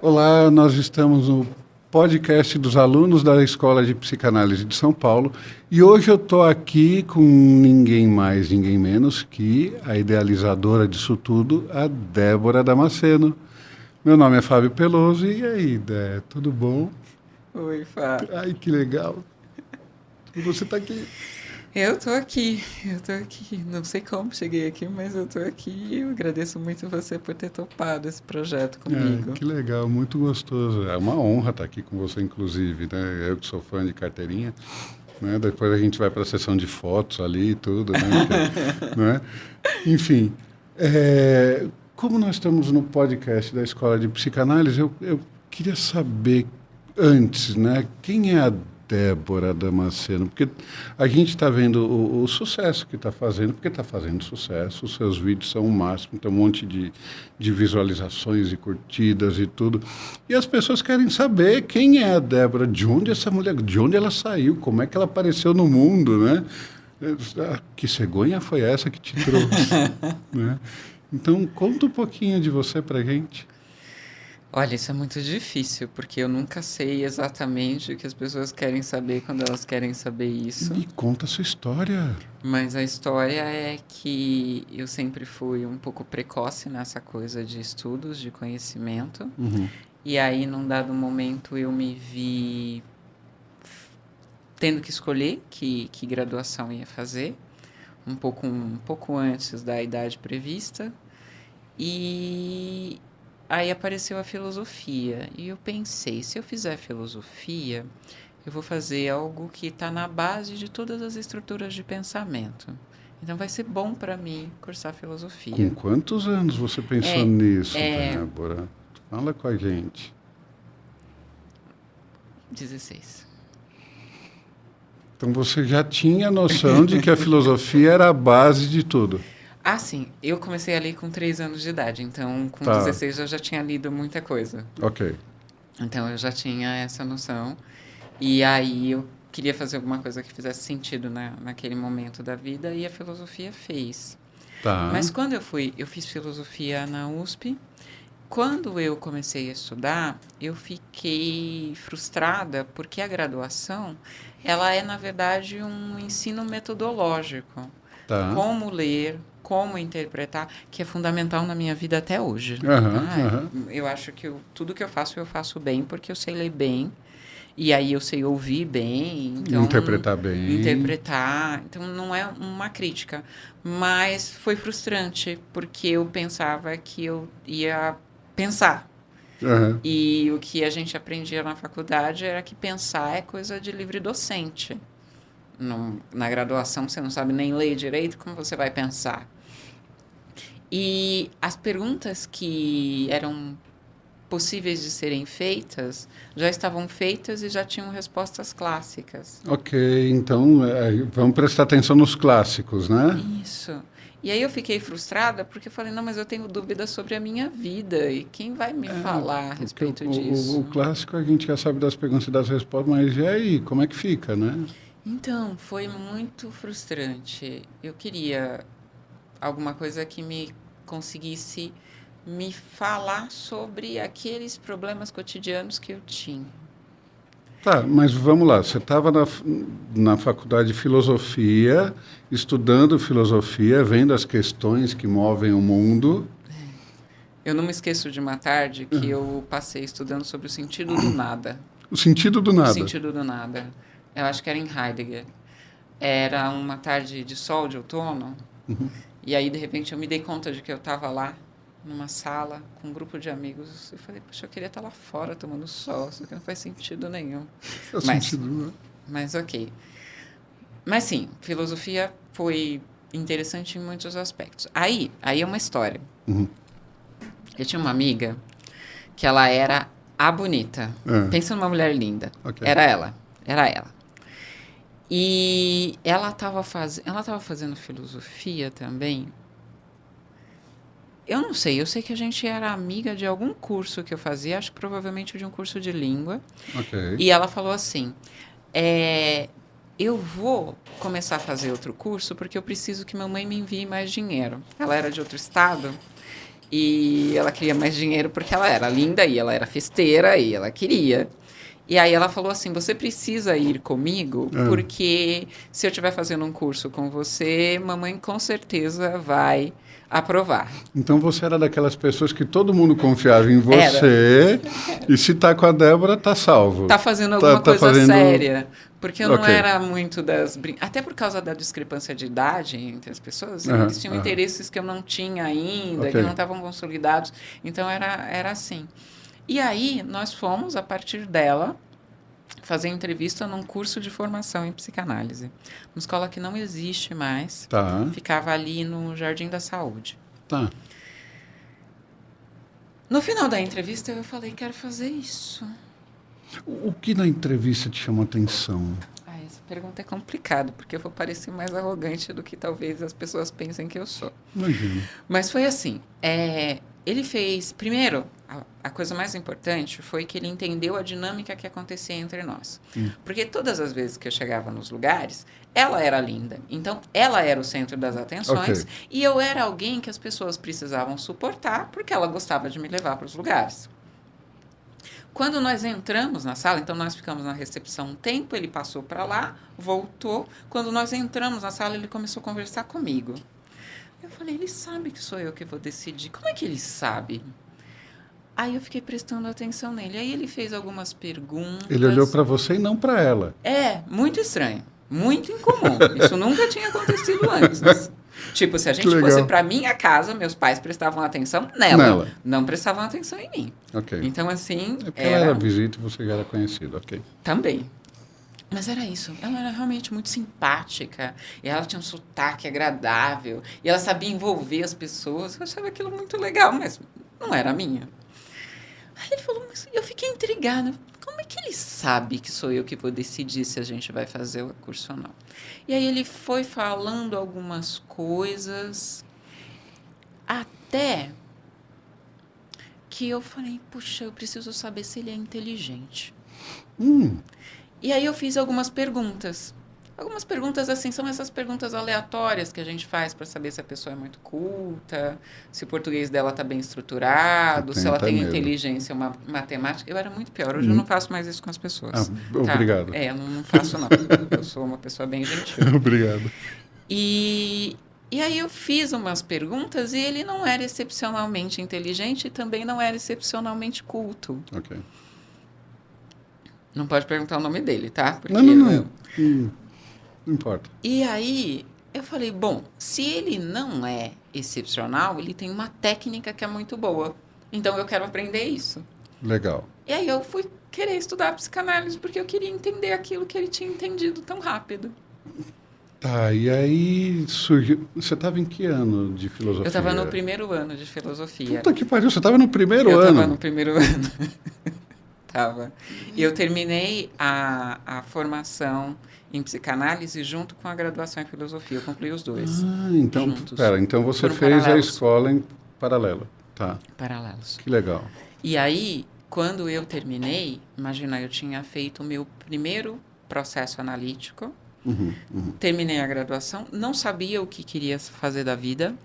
Olá, nós estamos no podcast dos alunos da Escola de Psicanálise de São Paulo e hoje eu estou aqui com ninguém mais, ninguém menos que a idealizadora disso tudo, a Débora Damasceno. Meu nome é Fábio Peloso e aí, Dé, tudo bom? Oi, Fá. Ai, que legal. E você está aqui. Eu tô aqui. Não sei como cheguei aqui, mas eu tô aqui e eu agradeço muito você por ter topado esse projeto comigo. Que legal, muito gostoso. É uma honra estar aqui com você, inclusive, né? Eu que sou fã de carteirinha, né? Depois a gente vai para a sessão de fotos ali e tudo, né? Né? Enfim, como nós estamos no podcast da Escola de Psicanálise, eu queria saber antes, né? Quem é a Débora Damasceno? Porque a gente está vendo o sucesso que está fazendo, porque está fazendo sucesso, os seus vídeos são o máximo, tem um monte de visualizações e curtidas e tudo. E as pessoas querem saber quem é a Débora, de onde essa mulher, de onde ela saiu, como é que ela apareceu no mundo, né? Que cegonha foi essa que te trouxe? Né? Então, conta um pouquinho de você pra gente. Olha, isso é muito difícil, porque eu nunca sei exatamente o que as pessoas querem saber quando elas querem saber isso. Me conta a sua história. Mas a história é que eu sempre fui um pouco precoce nessa coisa de estudos, de conhecimento. Uhum. E aí, num dado momento, eu me vi tendo que escolher que graduação ia fazer, um pouco antes da idade prevista. E aí apareceu a filosofia. E eu pensei, se eu fizer filosofia, eu vou fazer algo que está na base de todas as estruturas de pensamento. Então vai ser bom para mim cursar filosofia. Com quantos anos você pensou nisso, Débora? Fala com a gente. 16. Então você já tinha noção de que a filosofia era a base de tudo. Ah, sim. Eu comecei a ler com 3 anos de idade. Então, com 16 eu já tinha lido muita coisa. Ok. Então, eu já tinha essa noção. E aí, eu queria fazer alguma coisa que fizesse sentido naquele momento da vida. E a filosofia fez. Tá. Mas quando eu fiz filosofia na USP. Quando eu comecei a estudar, eu fiquei frustrada porque a graduação, ela é, na verdade, um ensino metodológico. Tá. Como ler, como interpretar, que é fundamental na minha vida até hoje. Eu acho que tudo que eu faço bem, porque eu sei ler bem, e aí eu sei ouvir bem. Então, interpretar bem. Interpretar. Então, não é uma crítica. Mas foi frustrante, porque eu pensava que eu ia pensar. Uhum. E o que a gente aprendia na faculdade era que pensar é coisa de livre docente. Na graduação você não sabe nem ler direito, como você vai pensar? E as perguntas que eram possíveis de serem feitas já estavam feitas e já tinham respostas clássicas. Ok, então vamos prestar atenção nos clássicos, né? Isso. E aí eu fiquei frustrada porque eu falei, não, mas eu tenho dúvidas sobre a minha vida e quem vai me falar a respeito disso? O clássico a gente já sabe das perguntas e das respostas, mas e aí, como é que fica, né? Então, foi muito frustrante. Eu queria alguma coisa que me conseguisse me falar sobre aqueles problemas cotidianos que eu tinha. Tá, mas vamos lá. Você estava na faculdade de filosofia, estudando filosofia, vendo as questões que movem o mundo. Eu não me esqueço de uma tarde que eu passei estudando sobre o sentido do nada. O sentido do nada. O sentido do nada. Eu acho que era em Heidegger. Era uma tarde de sol de outono. Uhum. E aí, de repente, eu me dei conta de que eu estava lá, numa sala, com um grupo de amigos. Eu falei, poxa, eu queria estar lá fora tomando sol. Isso aqui não faz sentido nenhum. É o sentido, né? Mas ok. Mas sim, filosofia foi interessante em muitos aspectos. Aí é uma história. Uhum. Eu tinha uma amiga que ela era a bonita. Pensa numa mulher linda. Okay. Era ela. E ela estava fazendo filosofia também. Eu não sei, eu sei que a gente era amiga de algum curso que eu fazia, acho que provavelmente de um curso de língua. Okay. E ela falou assim, eu vou começar a fazer outro curso porque eu preciso que minha mãe me envie mais dinheiro. Ela era de outro estado E ela queria mais dinheiro porque ela era linda e ela era festeira e ela queria. E aí ela falou assim, você precisa ir comigo, porque se eu estiver fazendo um curso com você, mamãe com certeza vai aprovar. Então você era daquelas pessoas que todo mundo confiava em Era. você, e se tá com a Débora, tá salvo. Tá fazendo alguma coisa fazendo... séria. Porque eu não Ok. era muito das... Até por causa da discrepância de idade entre as pessoas, eles tinham interesses que eu não tinha ainda, que não estavam consolidados. Então era assim. E aí nós fomos, a partir dela, fazer entrevista num curso de formação em psicanálise. Uma escola que não existe mais. Tá. Ficava ali no Jardim da Saúde. Tá. No final da entrevista, eu falei, quero fazer isso. O que na entrevista te chamou a atenção? Essa pergunta é complicada, porque eu vou parecer mais arrogante do que talvez as pessoas pensem que eu sou. Imagino. Mas foi assim, ele fez... Primeiro, a coisa mais importante foi que ele entendeu a dinâmica que acontecia entre nós. Porque todas as vezes que eu chegava nos lugares, ela era linda. Então, ela era o centro das atenções. Ok. E eu era alguém que as pessoas precisavam suportar, porque ela gostava de me levar para os lugares. Quando nós entramos na sala, então nós ficamos na recepção um tempo, ele passou para lá, voltou. Quando nós entramos na sala, ele começou a conversar comigo. Eu falei, ele sabe que sou eu que vou decidir. Como é que ele sabe? Aí eu fiquei prestando atenção nele. Aí ele fez algumas perguntas. Ele olhou para você e não para ela. Muito estranho. Muito incomum. Isso nunca tinha acontecido antes. Tipo, se a gente fosse para minha casa, meus pais prestavam atenção nela. Não prestavam atenção em mim. Ok. Então, assim... É porque ela era visita e você já era conhecido, ok. Também. Mas era isso. Ela era realmente muito simpática. E ela tinha um sotaque agradável. E ela sabia envolver as pessoas. Eu achava aquilo muito legal, mas não era a minha. Aí ele falou, mas eu fiquei intrigada. Como é que ele sabe que sou eu que vou decidir se a gente vai fazer o curso ou não? E aí ele foi falando algumas coisas, até que eu falei, puxa, eu preciso saber se ele é inteligente. E aí eu fiz algumas perguntas. Algumas perguntas, assim, são essas perguntas aleatórias que a gente faz para saber se a pessoa é muito culta, se o português dela está bem estruturado, se ela tem inteligência matemática. Eu era muito pior, hoje eu não faço mais isso com as pessoas. Obrigado. Eu não faço, não. Eu sou uma pessoa bem gentil. Obrigado. E aí eu fiz umas perguntas e ele não era excepcionalmente inteligente e também não era excepcionalmente culto. Ok. Não pode perguntar o nome dele, tá? Porque não importa. E aí, eu falei, bom, se ele não é excepcional, ele tem uma técnica que é muito boa. Então, eu quero aprender isso. Legal. E aí, eu fui querer estudar psicanálise, porque eu queria entender aquilo que ele tinha entendido tão rápido. Tá, e aí surgiu... Você estava em que ano de filosofia? Eu estava no primeiro ano de filosofia. Puta que pariu, você estava no primeiro ano? Eu estava no primeiro ano. Tava. E eu terminei a formação em psicanálise junto com a graduação em filosofia. Eu concluí os dois. Então, juntos. Então você fez a escola em paralelo. Tá. Paralelos. Que legal. E aí, quando eu terminei, imagina, eu tinha feito o meu primeiro processo analítico, terminei a graduação, não sabia o que queria fazer da vida,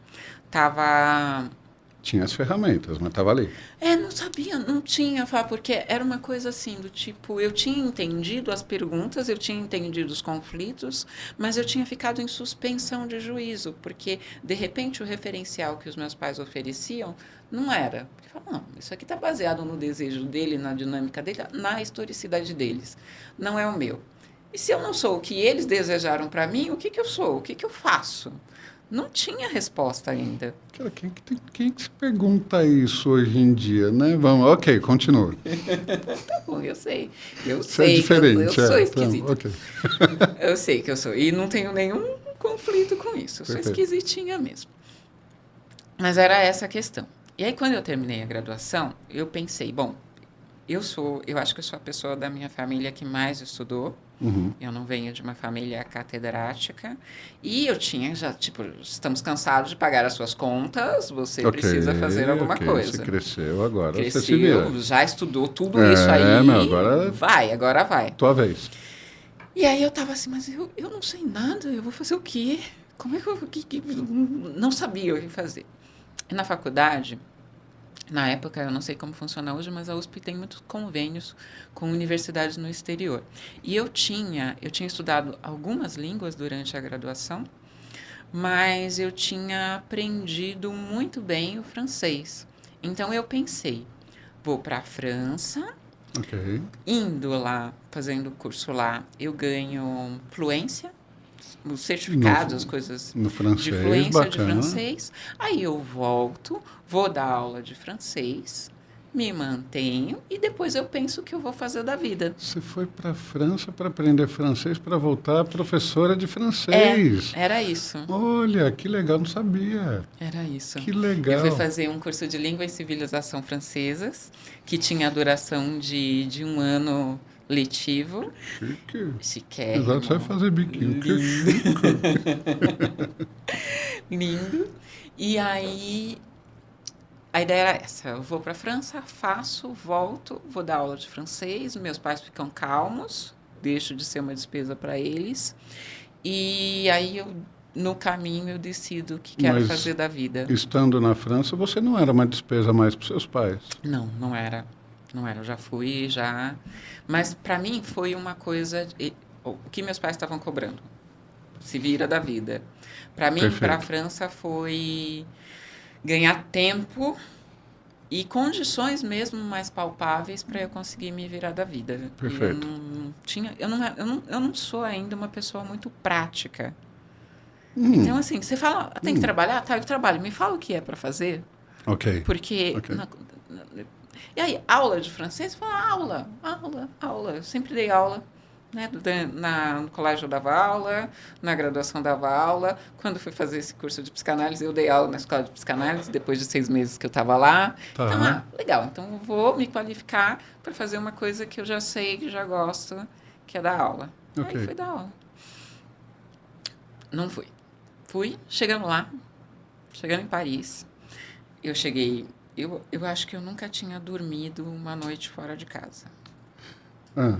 Tinha as ferramentas, mas estava ali. Não sabia, não tinha, porque era uma coisa assim, do tipo, eu tinha entendido as perguntas, eu tinha entendido os conflitos, mas eu tinha ficado em suspensão de juízo, porque, de repente, o referencial que os meus pais ofereciam não era. Porque falavam, não, isso aqui está baseado no desejo dele, na dinâmica dele, na historicidade deles. Não é o meu. E se eu não sou o que eles desejaram para mim, o que eu sou? O que eu faço? Não tinha resposta ainda. Cara, quem que se pergunta isso hoje em dia, né? Vamos, ok, continua. Tá bom, eu sei. Eu Você sei é diferente. eu sou esquisita. Então, ok. Eu sei que eu sou. E não tenho nenhum conflito com isso. Eu sou esquisitinha mesmo. Mas era essa a questão. E aí, quando eu terminei a graduação, eu pensei, bom, eu acho que eu sou a pessoa da minha família que mais estudou. Eu não venho de uma família catedrática. E eu tinha já, tipo, estamos cansados de pagar as suas contas, você precisa fazer alguma coisa. Você cresceu, agora Cresceu, você se vira. já estudou tudo isso aí. Não, agora vai. Tua vez. E aí eu tava assim, mas eu não sei nada, eu vou fazer o quê? Como é que eu... não sabia o que fazer. E na faculdade, Na época, eu não sei como funciona hoje, mas a USP tem muitos convênios com universidades no exterior. E eu tinha estudado algumas línguas durante a graduação, mas eu tinha aprendido muito bem o francês. Então eu pensei, vou para a França, Ok. indo lá, fazendo o curso lá, eu ganho fluência, os No, certificados, as coisas no de francês, fluência de bacana. francês. Aí eu volto, vou dar aula de francês, me mantenho e depois eu penso o que eu vou fazer da vida. Você foi para a França para aprender francês, para voltar professora de francês. Era isso. Olha, que legal, não sabia. Era isso. Que Eu fui legal. fazer um curso de língua e civilização francesas, que tinha a duração de um ano letivo. Chique. Chiquérrimo. Exato, você vai fazer biquinho. Que Lindo. chique. Lindo. E aí, a ideia era essa. Eu vou para a França, faço, volto, vou dar aula de francês, meus pais ficam calmos, deixo de ser uma despesa para eles. E aí, no caminho, eu decido o que quero Mas fazer da vida. estando na França, você não era uma despesa mais para seus pais. Não, não era. Não era. Eu já fui, já. Mas para mim foi uma coisa. O que meus pais estavam cobrando? Se vira da vida. Para mim, para a Perfeito. França foi ganhar tempo e condições mesmo mais palpáveis para eu conseguir me virar da vida. E eu Perfeito. não tinha, eu não sou ainda uma pessoa muito prática. Então, Hum, assim, você fala, tem que hum. trabalhar? Tá, eu trabalho. Me fala o que é para fazer. Ok. Porque. Ok. E aí, aula de francês? Fala, aula. Eu sempre dei aula. Né? No colégio eu dava aula, na graduação dava aula. Quando fui fazer esse curso de psicanálise, eu dei aula na escola de psicanálise, depois de 6 meses que eu estava lá. Então, Tá. legal. Então, eu vou me qualificar para fazer uma coisa que eu já sei, que já gosto, que é dar aula. Aí, Ok. fui dar aula. Não fui. Fui, chegando lá, chegando em Paris, eu cheguei. Eu acho que eu nunca tinha dormido uma noite fora de casa. Ah,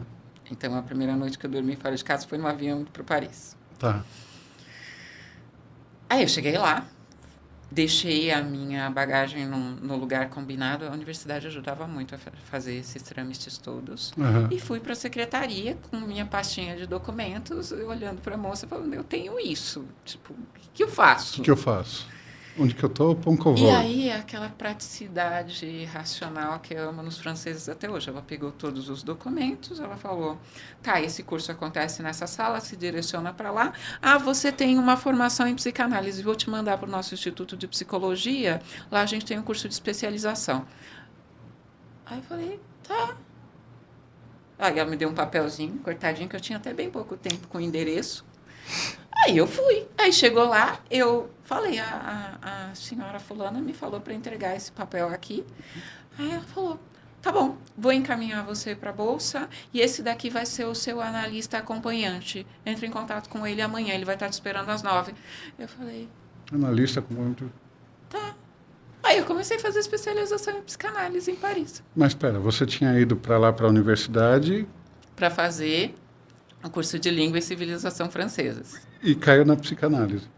Então, a primeira noite que eu dormi fora de casa foi no avião para Paris. tá. Aí eu cheguei lá, deixei a minha bagagem no lugar combinado. A universidade ajudava muito a fazer esses trâmites todos. Aham. E fui para a secretaria com minha pastinha de documentos, olhando para a moça, falando: eu tenho isso. Tipo, o que eu O faço? que eu faço? Onde que eu tô? Para onde que eu E vou? aí, aquela praticidade racional que eu amo nos franceses até hoje. Ela pegou todos os documentos, ela falou: tá, esse curso acontece nessa sala, se direciona para lá. Ah, você tem uma formação em psicanálise, vou te mandar para o nosso Instituto de Psicologia. Lá a gente tem um curso de especialização. Aí eu falei: tá. Aí ela me deu um papelzinho cortadinho, que eu tinha até bem pouco tempo com o endereço. Aí eu fui. Aí chegou lá, eu falei, a senhora fulana me falou para entregar esse papel aqui. Aí ela falou, tá bom, vou encaminhar você para a bolsa e esse daqui vai ser o seu analista acompanhante. Entre em contato com ele amanhã, ele vai estar te esperando às 9. Eu falei, Analista com muito. tá. Aí eu comecei a fazer especialização em psicanálise em Paris. Mas espera, você tinha ido para lá para a universidade Para fazer um curso de língua e civilização francesas. e caiu na psicanálise.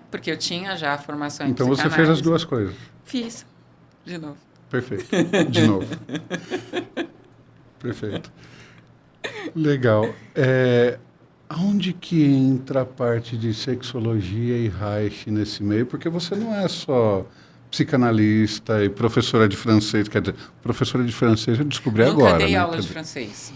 Porque eu tinha já a formação em Então você psicanálise. fez as duas coisas. Fiz, de novo. Perfeito. De novo. Perfeito. Legal. Aonde que entra a parte de sexologia e Reich nesse meio? Porque você não é só psicanalista e professora de francês. Quer dizer, professora de francês eu descobri Nunca agora. dei Né? aula Quer de dizer, francês.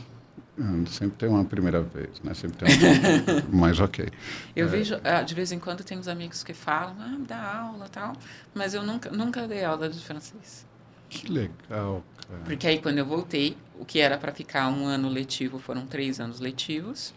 sempre tem uma primeira vez, né? Sempre tem uma... Mas ok. Eu vejo, de vez em quando tem uns amigos que falam, me dá aula e tal, mas eu nunca dei aula de francês. Que legal, cara. Porque aí quando eu voltei, o que era para ficar um ano letivo foram 3 anos letivos.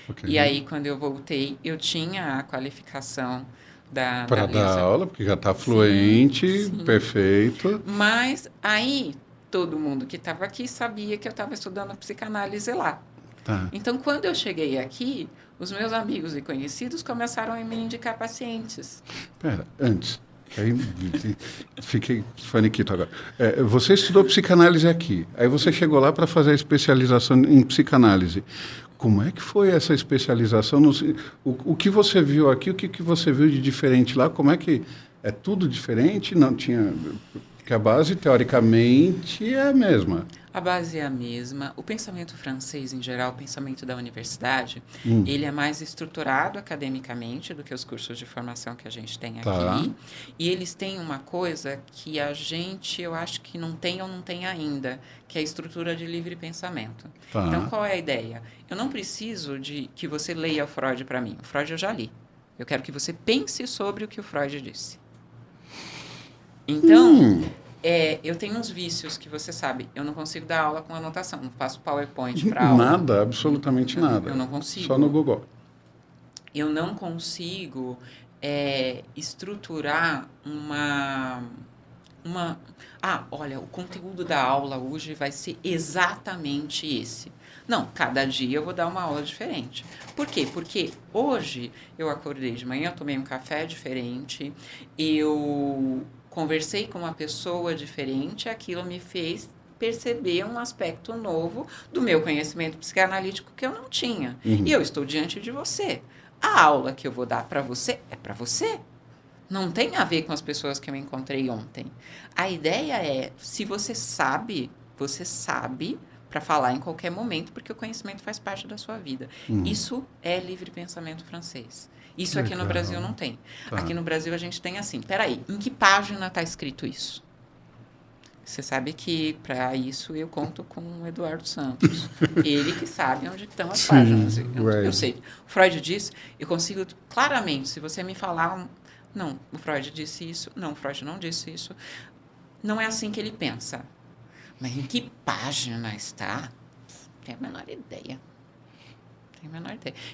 Ok. E aí quando eu voltei, eu tinha a qualificação Para da dar aula, porque já está fluente, sim. perfeito. Mas aí todo mundo que estava aqui sabia que eu estava estudando psicanálise lá. Tá. Então, quando eu cheguei aqui, os meus amigos e conhecidos começaram a me indicar pacientes. Pera, antes. Aí, fiquei faniquito agora. Você estudou psicanálise aqui. Aí você chegou lá para fazer a especialização em psicanálise. Como é que foi essa especialização? O que você viu aqui, o que você viu de diferente lá? Como é que é tudo diferente? Não tinha... porque a base, teoricamente, é a mesma. A base é a mesma. O pensamento francês, em geral, o pensamento da universidade, ele é mais estruturado academicamente do que os cursos de formação que a gente tem aqui. E eles têm uma coisa que a gente, eu acho que não tem ou não tem ainda, que é a estrutura de livre pensamento. Então, qual é a ideia? Eu não preciso de que você leia o Freud para mim. O Freud eu já li. Eu quero que você pense sobre o que o Freud disse. Então... eu tenho uns vícios que você sabe. Eu não consigo dar aula com anotação. Não faço PowerPoint para aula. Nada, absolutamente nada. Eu não consigo. Só no Google. Eu não consigo estruturar uma... olha, o conteúdo da aula hoje vai ser exatamente esse. Não, cada dia eu vou dar uma aula diferente. Por quê? Porque hoje eu acordei de manhã, tomei um café diferente, eu... conversei com uma pessoa diferente, aquilo me fez perceber um aspecto novo do meu conhecimento psicanalítico que eu não tinha. E eu estou diante de você. A aula que eu vou dar para você é para você. Não tem a ver com as pessoas que eu encontrei ontem. A ideia é, se você sabe para falar em qualquer momento, porque o conhecimento faz parte da sua vida. Isso é livre pensamento francês. Isso aqui no Brasil não tem. Aqui no Brasil a gente tem assim, peraí, em que página está escrito isso? Você sabe que para isso eu conto com o Eduardo Santos. Ele que sabe onde estão as páginas. Eu sei. O Freud disse, eu consigo claramente, se você me falar, não, o Freud disse isso, não, o Freud não disse isso. Não é assim que ele pensa. Mas em que página está? Não tenho a menor ideia.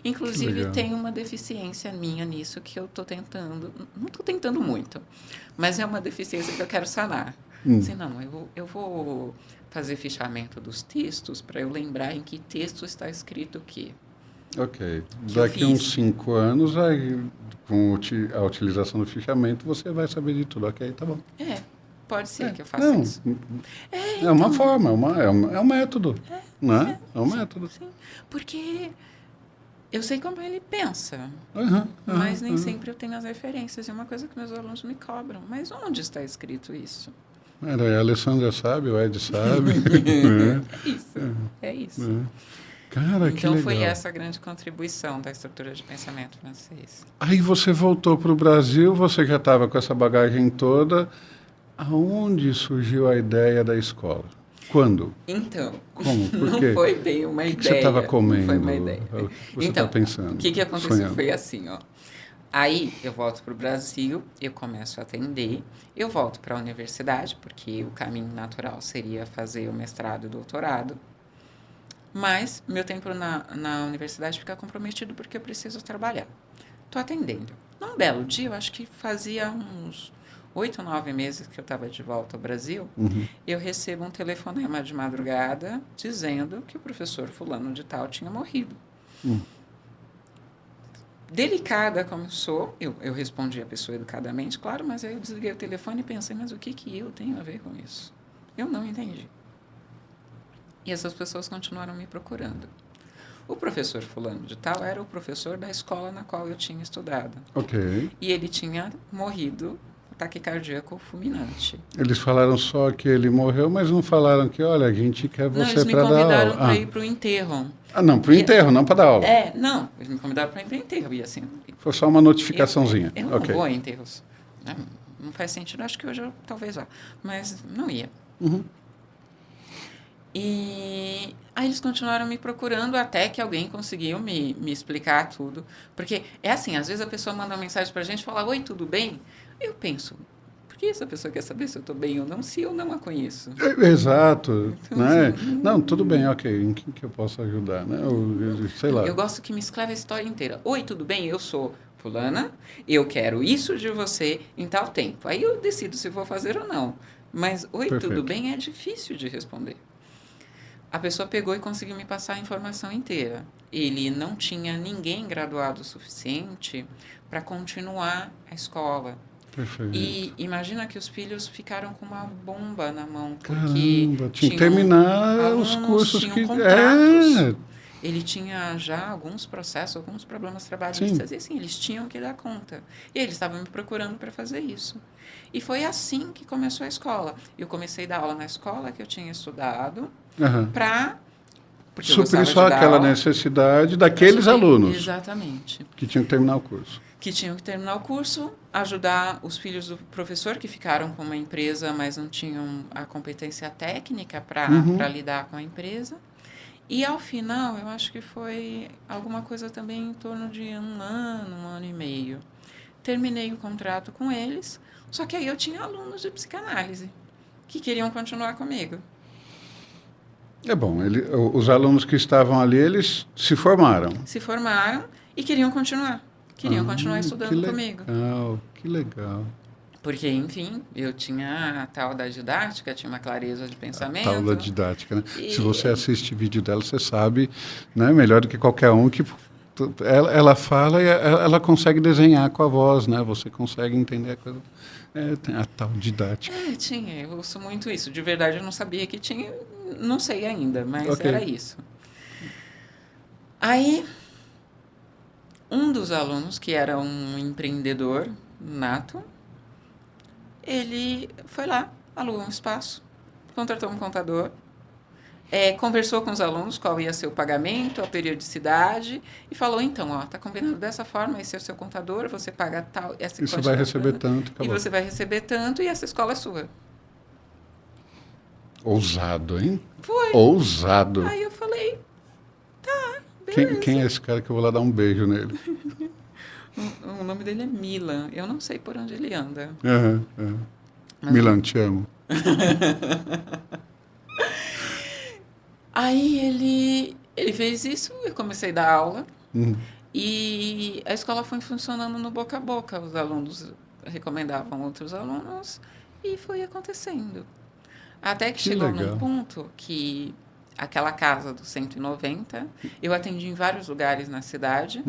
Inclusive, tem uma deficiência minha nisso que eu estou tentando. Não estou tentando muito, mas é uma deficiência que eu quero sanar. Assim, não, eu vou fazer fichamento dos textos para eu lembrar em que texto está escrito o quê. Ok. Daqui a uns 5 anos, aí, com a utilização do fichamento, você vai saber de tudo. Ok, tá bom. Pode ser que eu faça isso. É uma forma, é um método. Né? É um método. Sim, porque eu sei como ele pensa, mas nem sempre eu tenho as referências. É uma coisa que meus alunos me cobram. Mas onde está escrito isso? A Alessandra sabe, o Ed sabe. É isso. Cara, que então legal. foi essa a grande contribuição da estrutura de pensamento francês. Aí você voltou para o Brasil, você já estava com essa bagagem toda. Aonde surgiu a ideia da escola? Quando? Então, como? Por não quê? foi bem uma ideia. O que você estava comendo? Não foi uma ideia. Você está pensando? O que aconteceu sonhando. foi assim, ó. Aí eu volto para o Brasil, eu começo a atender, eu volto para a universidade, porque o caminho natural seria fazer o mestrado e o doutorado. Mas meu tempo na universidade fica comprometido porque eu preciso trabalhar. Estou atendendo. Num belo dia, eu acho que fazia uns 8 ou 9 meses que eu estava de volta ao Brasil, eu recebo um telefonema de madrugada dizendo que o professor fulano de tal tinha morrido. Delicada como sou, eu respondi a pessoa educadamente, claro, mas aí eu desliguei o telefone e pensei, mas o que eu tenho a ver com isso? Eu não entendi. E essas pessoas continuaram me procurando. O professor fulano de tal era o professor da escola na qual eu tinha estudado. Ok. E ele tinha morrido ataque cardíaco fulminante. Eles falaram só que ele morreu, mas não falaram que, olha, a gente quer você para dar aula. Não, eles me convidaram para ir para o enterro. Não, para o enterro, não para dar aula. Não, eles me convidaram para ir para o enterro. E assim, foi só uma notificaçãozinha. Eu não vou a enterros. Não faz sentido, acho que hoje eu talvez vá. Mas não ia. E aí eles continuaram me procurando até que alguém conseguiu me explicar tudo. Porque é assim, às vezes a pessoa manda uma mensagem pra gente e fala, oi, tudo bem? Eu penso, por que essa pessoa quer saber se eu estou bem ou não, se eu não a conheço? Exato. Então, né? assim, não, tudo bem, ok. Em que eu posso ajudar? Né? Sei lá. Eu gosto que me escreve a história inteira. Oi, tudo bem? Eu sou fulana, eu quero isso de você em tal tempo. Aí eu decido se vou fazer ou não. Mas, oi, Perfeito. Tudo bem? É difícil de responder. A pessoa pegou e conseguiu me passar a informação inteira. Ele não tinha ninguém graduado o suficiente para continuar a escola. Perfeito. E imagina que os filhos ficaram com uma bomba na mão. Porque Caramba, tinha que terminar os cursos tinham que... contratos. ele tinha já alguns processos, alguns problemas trabalhistas, e assim, eles tinham que dar conta. E eles estavam me procurando para fazer isso. E foi assim que começou a escola. Eu comecei a dar aula na escola que eu tinha estudado, Aham. para... Porque eu Suprir gostava só de dar aquela aula. necessidade daqueles alunos Exatamente. que tinham que terminar o curso. Que tinham que terminar o curso, ajudar os filhos do professor que ficaram com uma empresa, mas não tinham a competência técnica para lidar com a empresa. E ao final, eu acho que foi alguma coisa também em torno de um ano e meio. Terminei o contrato com eles, só que aí eu tinha alunos de psicanálise que queriam continuar comigo. É bom, os alunos que estavam ali, eles se formaram. Se formaram e queriam continuar. Queriam continuar estudando comigo. Que legal. Porque, enfim, eu tinha a tal da didática, tinha uma clareza de pensamento. Tal da didática, né? E... Se você assiste vídeo dela, você sabe, né, melhor do que qualquer um, que ela fala e ela consegue desenhar com a voz, né? Você consegue entender a coisa. Tem a tal didática. Tinha, eu ouço muito isso. De verdade, eu não sabia que tinha, não sei ainda, mas Ok. era isso. Aí, um dos alunos, que era um empreendedor nato, ele foi lá, alugou um espaço, contratou um contador, conversou com os alunos qual ia ser o pagamento, a periodicidade, e falou, então, ó, tá combinado dessa forma, esse é o seu contador, você paga tal, essa E você vai receber tanto, e acabou. você vai receber tanto, e essa escola é sua. Ousado, hein? Foi. Ousado. Aí eu falei, tá, beleza. Quem é esse cara que eu vou lá dar um beijo nele? O nome dele é Milan. Eu não sei por onde ele anda. Milan, te amo. Aí ele fez isso, eu comecei a dar aula. Uhum. E a escola foi funcionando no boca a boca. Os alunos recomendavam outros alunos e foi acontecendo. Até que chegou legal. num ponto que aquela casa do 190, eu atendi em vários lugares na cidade.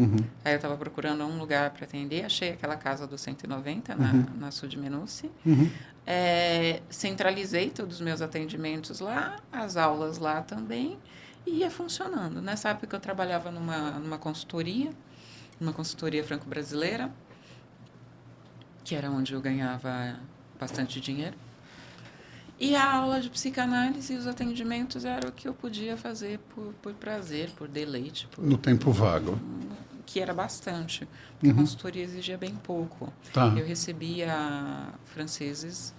Aí eu estava procurando um lugar para atender, achei aquela casa do 190 na Sul de Menuce. Centralizei todos os meus atendimentos lá, as aulas lá também, e ia funcionando. Nessa época eu trabalhava numa consultoria franco-brasileira, que era onde eu ganhava bastante dinheiro. E a aula de psicanálise e os atendimentos era o que eu podia fazer por prazer, por deleite. No tempo vago. Que era bastante. A consultoria exigia bem pouco. Tá. Eu recebia franceses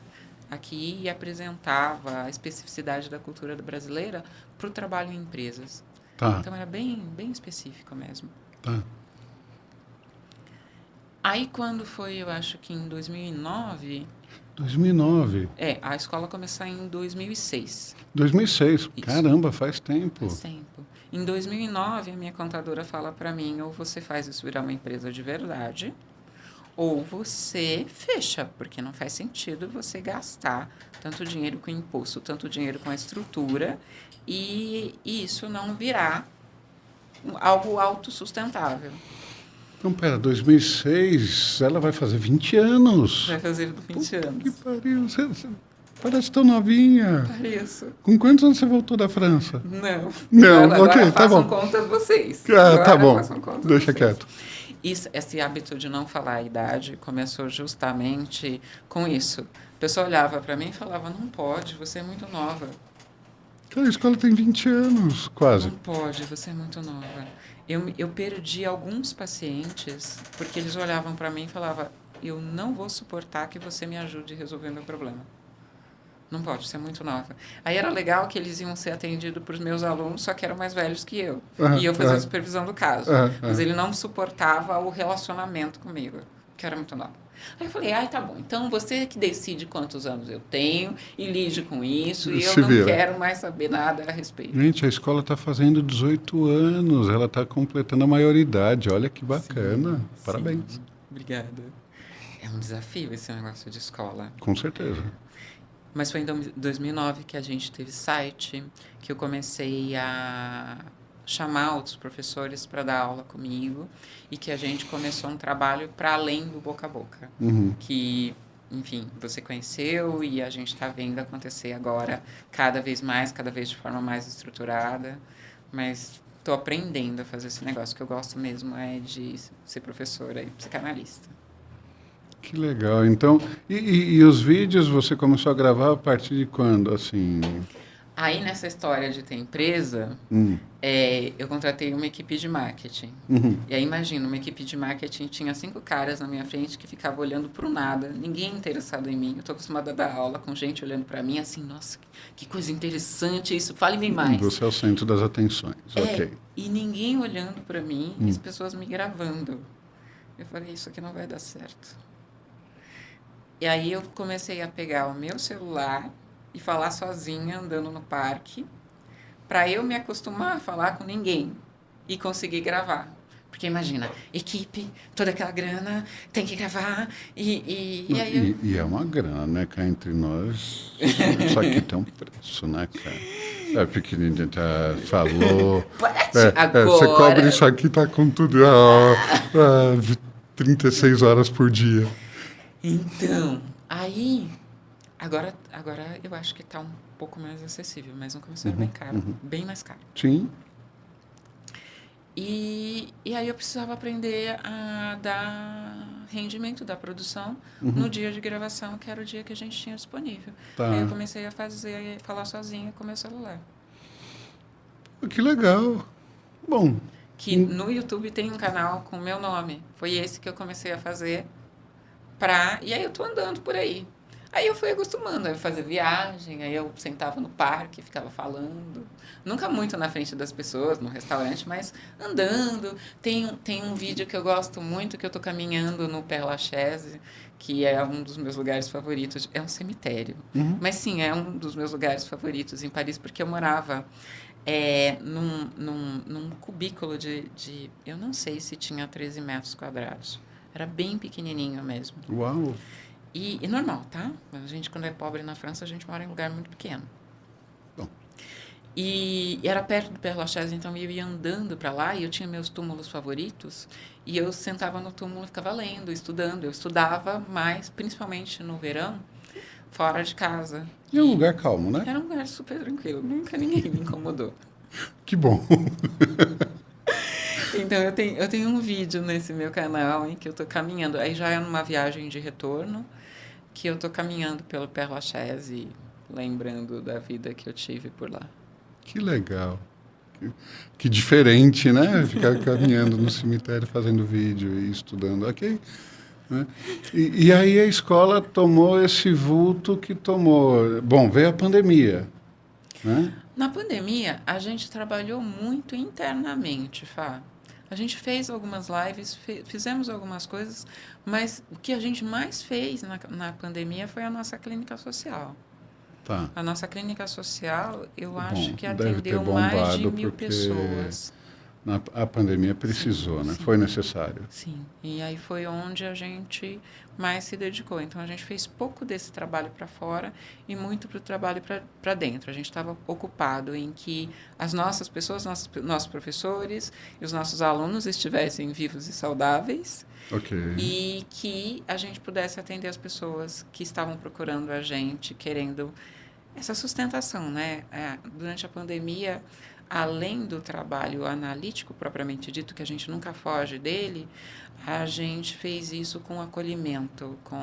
aqui e apresentava a especificidade da cultura brasileira para o trabalho em empresas. Tá. Então era bem específico mesmo. Tá. Aí quando foi, eu acho que em 2009... 2009. A escola começou em 2006. 2006. Isso. Caramba, faz tempo. Faz tempo. Em 2009, a minha contadora fala para mim, ou você faz isso virar uma empresa de verdade, ou você fecha, porque não faz sentido você gastar tanto dinheiro com imposto, tanto dinheiro com a estrutura, e isso não virar algo autossustentável. Então, pera, 2006, ela vai fazer 20 anos. Vai fazer 20 anos. Que pariu, você parece tão novinha. Pareço. Com quantos anos você voltou da França? Não, agora ok, tá bom. Conta vocês. Tá bom, deixa quieto. Esse hábito de não falar a idade começou justamente com isso. A pessoa olhava para mim e falava, não pode, você é muito nova. Cara, a escola tem 20 anos, quase. Não pode, você é muito nova. Eu perdi alguns pacientes porque eles olhavam para mim e falavam, eu não vou suportar que você me ajude a resolver meu problema. Não pode, você é muito nova. Aí era legal que eles iam ser atendidos por meus alunos, só que eram mais velhos que eu. E eu fazia a supervisão do caso. Mas ele não suportava o relacionamento comigo, que era muito nova. Aí eu falei, tá bom, então você que decide quantos anos eu tenho e lide com isso, e eu não quero mais saber nada a respeito. Gente, a escola está fazendo 18 anos, ela está completando a maioridade, olha que bacana, parabéns. Sim. Obrigada. É um desafio esse negócio de escola. Com certeza. Mas foi em 2009 que a gente teve site, que eu comecei a chamar outros professores para dar aula comigo e que a gente começou um trabalho para além do boca a boca. Que, enfim, você conheceu e a gente está vendo acontecer agora cada vez de forma mais estruturada. Mas estou aprendendo a fazer esse negócio, que eu gosto mesmo é de ser professora e psicanalista. Que legal. Então, e os vídeos você começou a gravar a partir de quando, assim? Aí, nessa história de ter empresa, eu contratei uma equipe de marketing. Uhum. E aí, imagina, uma equipe de marketing tinha 5 caras na minha frente que ficavam olhando pro nada, ninguém interessado em mim. Eu tô acostumada a dar aula com gente olhando para mim assim, nossa, que coisa interessante isso, fale-me mais. Você é o centro das atenções, ok. E ninguém olhando para mim e as pessoas me gravando. Eu falei, isso aqui não vai dar certo. E aí eu comecei a pegar o meu celular e falar sozinha, andando no parque, para eu me acostumar a falar com ninguém e conseguir gravar. Porque imagina, equipe, toda aquela grana, tem que gravar, e aí eu... E é uma grana, né, cá entre nós. Isso aqui tem um preço, né, cara? É pequenininho, já falou. Você cobra isso aqui, tá com tudo. 36 horas por dia. Então, aí... Agora eu acho que está um pouco mais acessível, mas no começo era bem caro, bem mais caro. Sim. E aí eu precisava aprender a dar rendimento da produção no dia de gravação, que era o dia que a gente tinha disponível. Tá. Aí eu comecei a falar sozinha com o meu celular. Que legal. Bom. Que no YouTube tem um canal com o meu nome. Foi esse que eu comecei a fazer e aí eu tô andando por aí. Aí eu fui acostumando a fazer viagem, aí eu sentava no parque, ficava falando. Nunca muito na frente das pessoas, no restaurante, mas andando. Tem um vídeo que eu gosto muito, que eu tô caminhando no Père Lachaise, que é um dos meus lugares favoritos. É um cemitério. Mas sim, é um dos meus lugares favoritos em Paris, porque eu morava num cubículo de... Eu não sei se tinha 13 metros quadrados. Era bem pequenininho mesmo. Uau! E normal, tá? A gente, quando é pobre na França, a gente mora em um lugar muito pequeno. Bom. E era perto do Père Lachaise, então eu ia andando para lá e eu tinha meus túmulos favoritos. E eu sentava no túmulo e ficava lendo, estudando. Eu estudava mais, principalmente no verão, fora de casa. E é um lugar calmo, né? Era um lugar super tranquilo, nunca ninguém me incomodou. Que bom! Então, eu tenho um vídeo nesse meu canal em que eu tô caminhando. Aí já é numa viagem de retorno, que eu tô caminhando pelo Père Lachaise, lembrando da vida que eu tive por lá. Que legal. Que diferente, né? Ficar caminhando no cemitério, fazendo vídeo e estudando. Ok. Né? E aí a escola tomou esse vulto que tomou. Bom, veio a pandemia, né? Na pandemia, a gente trabalhou muito internamente, Fá. A gente fez algumas lives, fizemos algumas coisas, mas o que a gente mais fez na pandemia foi a nossa clínica social. Tá. A nossa clínica social, eu acho que deve ter atendeu mais de 1.000 porque pessoas. A pandemia precisou, né? Sim. Foi necessário. Sim, e aí foi onde a gente mais se dedicou. Então, a gente fez pouco desse trabalho para fora e muito para o trabalho para dentro. A gente estava ocupado em que as nossas pessoas, nossos professores e os nossos alunos estivessem vivos e saudáveis. Ok. E que a gente pudesse atender as pessoas que estavam procurando a gente, querendo essa sustentação, né? Durante a pandemia, além do trabalho analítico propriamente dito, que a gente nunca foge dele, a gente fez isso com acolhimento, com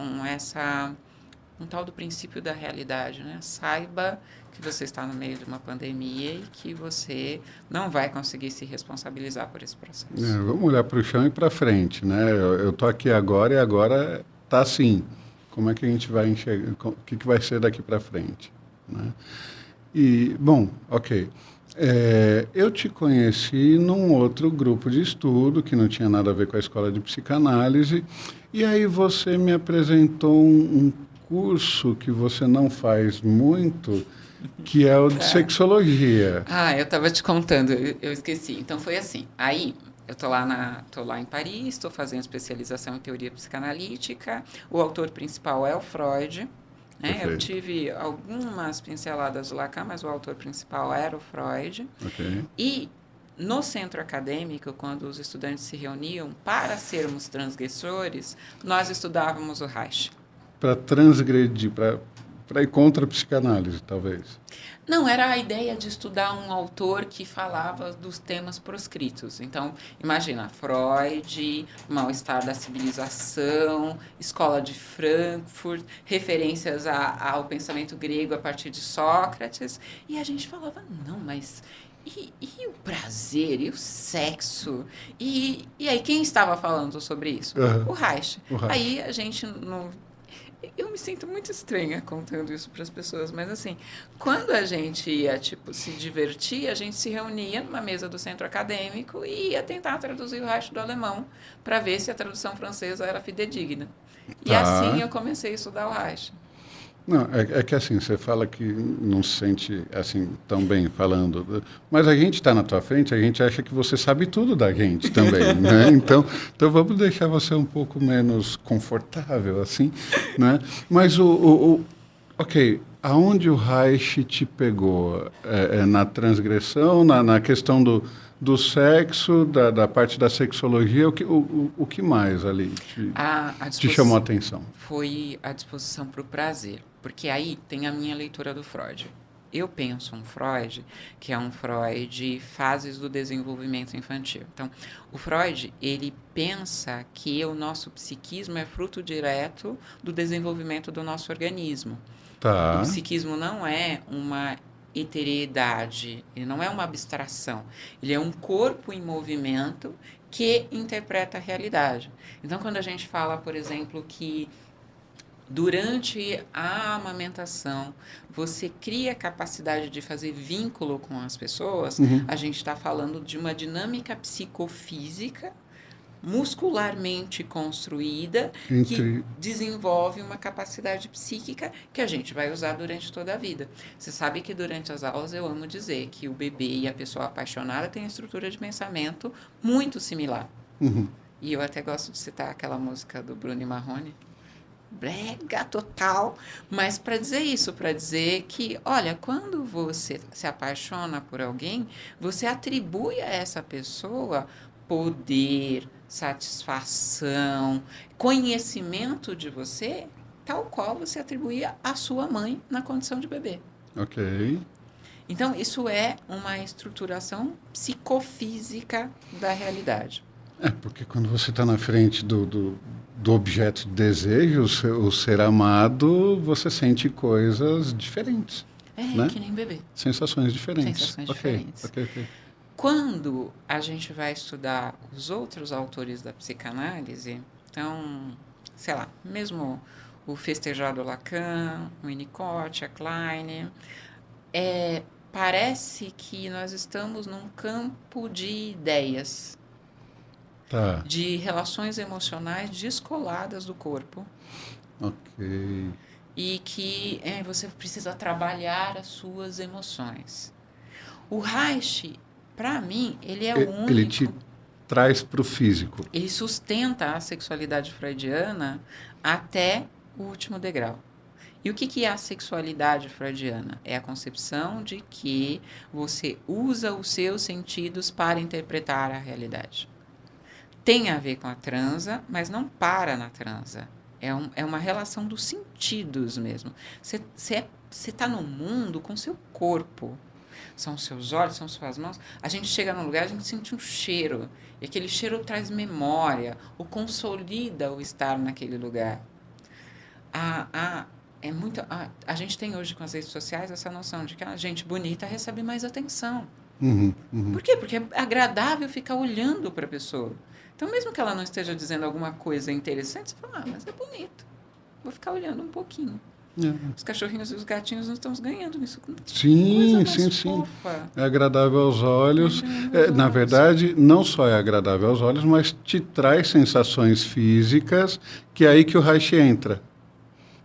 um tal do princípio da realidade, né? Saiba que você está no meio de uma pandemia e que você não vai conseguir se responsabilizar por esse processo. Vamos olhar para o chão e para frente, né? Eu tô aqui agora e agora tá assim. Como é que a gente vai enxergar? O que vai ser daqui para frente, né? E, bom, ok. Eu te conheci num outro grupo de estudo que não tinha nada a ver com a escola de psicanálise, e aí você me apresentou um curso que você não faz muito, que é o de sexologia. Eu estava te contando, eu esqueci. Então foi assim. Aí eu tô lá em Paris, estou fazendo especialização em teoria psicanalítica. O autor principal é o Freud. Né? Eu tive algumas pinceladas do Lacan, mas o autor principal era o Freud. Okay. E no centro acadêmico, quando os estudantes se reuniam para sermos transgressores, nós estudávamos o Reich. Para transgredir, para para ir contra a psicanálise, talvez. Não, era a ideia de estudar um autor que falava dos temas proscritos. Então, imagina, Freud, mal-estar da civilização, escola de Frankfurt, referências ao pensamento grego a partir de Sócrates. E a gente falava, não, mas e o prazer, e o sexo? E aí, quem estava falando sobre isso? Uhum. O Reich. O Reich. Aí a gente não... Eu me sinto muito estranha contando isso para as pessoas, mas assim, quando a gente ia, tipo, se divertir, a gente se reunia numa mesa do centro acadêmico e ia tentar traduzir o Reich do alemão para ver se a tradução francesa era fidedigna. E Tá. assim eu comecei a estudar o Reich. Não, é que assim, você fala que não se sente assim tão bem falando, mas a gente está na tua frente, a gente acha que você sabe tudo da gente também, né? Então vamos deixar você um pouco menos confortável, assim, né? Mas ok, aonde o Reich te pegou? Na transgressão, na questão do sexo, da parte da sexologia, o que mais ali te chamou a atenção? Foi a disposição para o prazer, porque aí tem a minha leitura do Freud. Eu penso um Freud que é um Freud fases do desenvolvimento infantil. Então, o Freud, ele pensa que o nosso psiquismo é fruto direto do desenvolvimento do nosso organismo. Tá. O psiquismo não é uma eteridade, ele não é uma abstração, ele é um corpo em movimento que interpreta a realidade. Então, quando a gente fala, por exemplo, que durante a amamentação você cria a capacidade de fazer vínculo com as pessoas, a gente está falando de uma dinâmica psicofísica muscularmente construída que desenvolve uma capacidade psíquica que a gente vai usar durante toda a vida. Você sabe que durante as aulas eu amo dizer que o bebê e a pessoa apaixonada têm estrutura de pensamento muito similar. E eu até gosto de citar aquela música do Bruno e Marrone, brega total, mas para dizer isso, para dizer que, olha, quando você se apaixona por alguém, você atribui a essa pessoa poder, satisfação, conhecimento de você, tal qual você atribuía à sua mãe na condição de bebê. Ok. Então, isso é uma estruturação psicofísica da realidade. Porque quando você está na frente do objeto de desejo, o ser amado, você sente coisas diferentes. Né? Que nem bebê. Sensações diferentes. Sensações diferentes. Ok. Quando a gente vai estudar os outros autores da psicanálise, então, sei lá, mesmo o festejado Lacan, o Winnicott, a Klein, parece que nós estamos num campo de ideias, de relações emocionais descoladas do corpo. Ok. E que você precisa trabalhar as suas emoções. O Reich, para mim, ele é o único... Ele te traz para o físico. Ele sustenta a sexualidade freudiana até o último degrau. E o que é a sexualidade freudiana? É a concepção de que você usa os seus sentidos para interpretar a realidade. Tem a ver com a transa, mas não para na transa. É uma relação dos sentidos mesmo. Você está no mundo com seu corpo. São seus olhos, são suas mãos. A gente chega num lugar, a gente sente um cheiro. E aquele cheiro traz memória, ou consolida o estar naquele lugar. A gente tem hoje com as redes sociais essa noção de que a gente bonita recebe mais atenção. Por quê? Porque é agradável ficar olhando para a pessoa. Então, mesmo que ela não esteja dizendo alguma coisa interessante, você fala, mas é bonito. Vou ficar olhando um pouquinho. Os cachorrinhos e os gatinhos não estamos ganhando nisso. Sim. Fofa. É agradável aos olhos. Na verdade, não só é agradável aos olhos, mas te traz sensações físicas, que é aí que o Reich entra.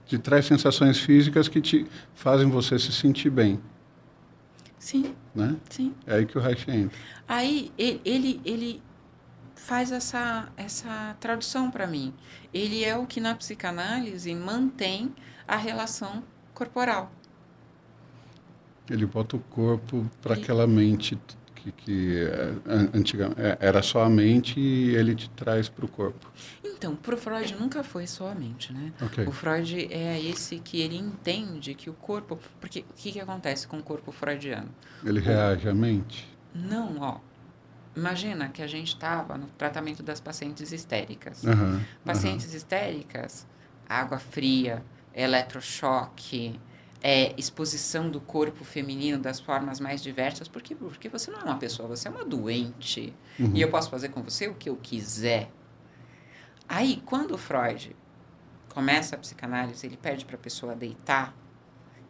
Te traz sensações físicas que te fazem você se sentir bem. Sim. Né? Sim. É aí que o Reich entra. Aí ele faz essa tradução para mim. Ele é o que na psicanálise mantém a relação corporal. Ele bota o corpo para aquela mente antigamente era só a mente e ele te traz para o corpo? Então, para o Freud nunca foi só a mente, né? Ok. O Freud é esse que ele entende que o corpo... Porque o que acontece com o corpo freudiano? Ele reage à mente? Não, ó. Imagina que a gente estava no tratamento das pacientes histéricas. Aham, Pacientes histéricas, água fria, eletrochoque, exposição do corpo feminino das formas mais diversas. Por quê? Porque você não é uma pessoa, você é uma doente. Uhum. E eu posso fazer com você o que eu quiser. Aí, quando o Freud começa a psicanálise, ele pede para a pessoa deitar,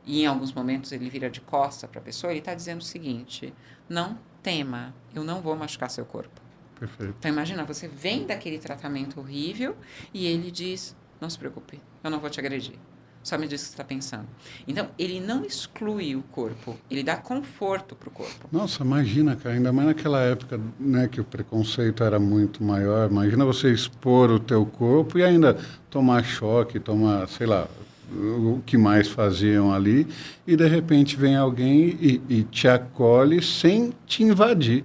e em alguns momentos ele vira de costa para a pessoa, ele está dizendo o seguinte: não tema, eu não vou machucar seu corpo. Perfeito. Então imagina, você vem daquele tratamento horrível e ele diz: não se preocupe, eu não vou te agredir. Só me diz o que você está pensando. Então, ele não exclui o corpo, ele dá conforto para o corpo. Nossa, imagina, cara, ainda mais naquela época, né, que o preconceito era muito maior. Imagina você expor o teu corpo e ainda tomar choque, tomar, sei lá, o que mais faziam ali, e de repente vem alguém e te acolhe sem te invadir,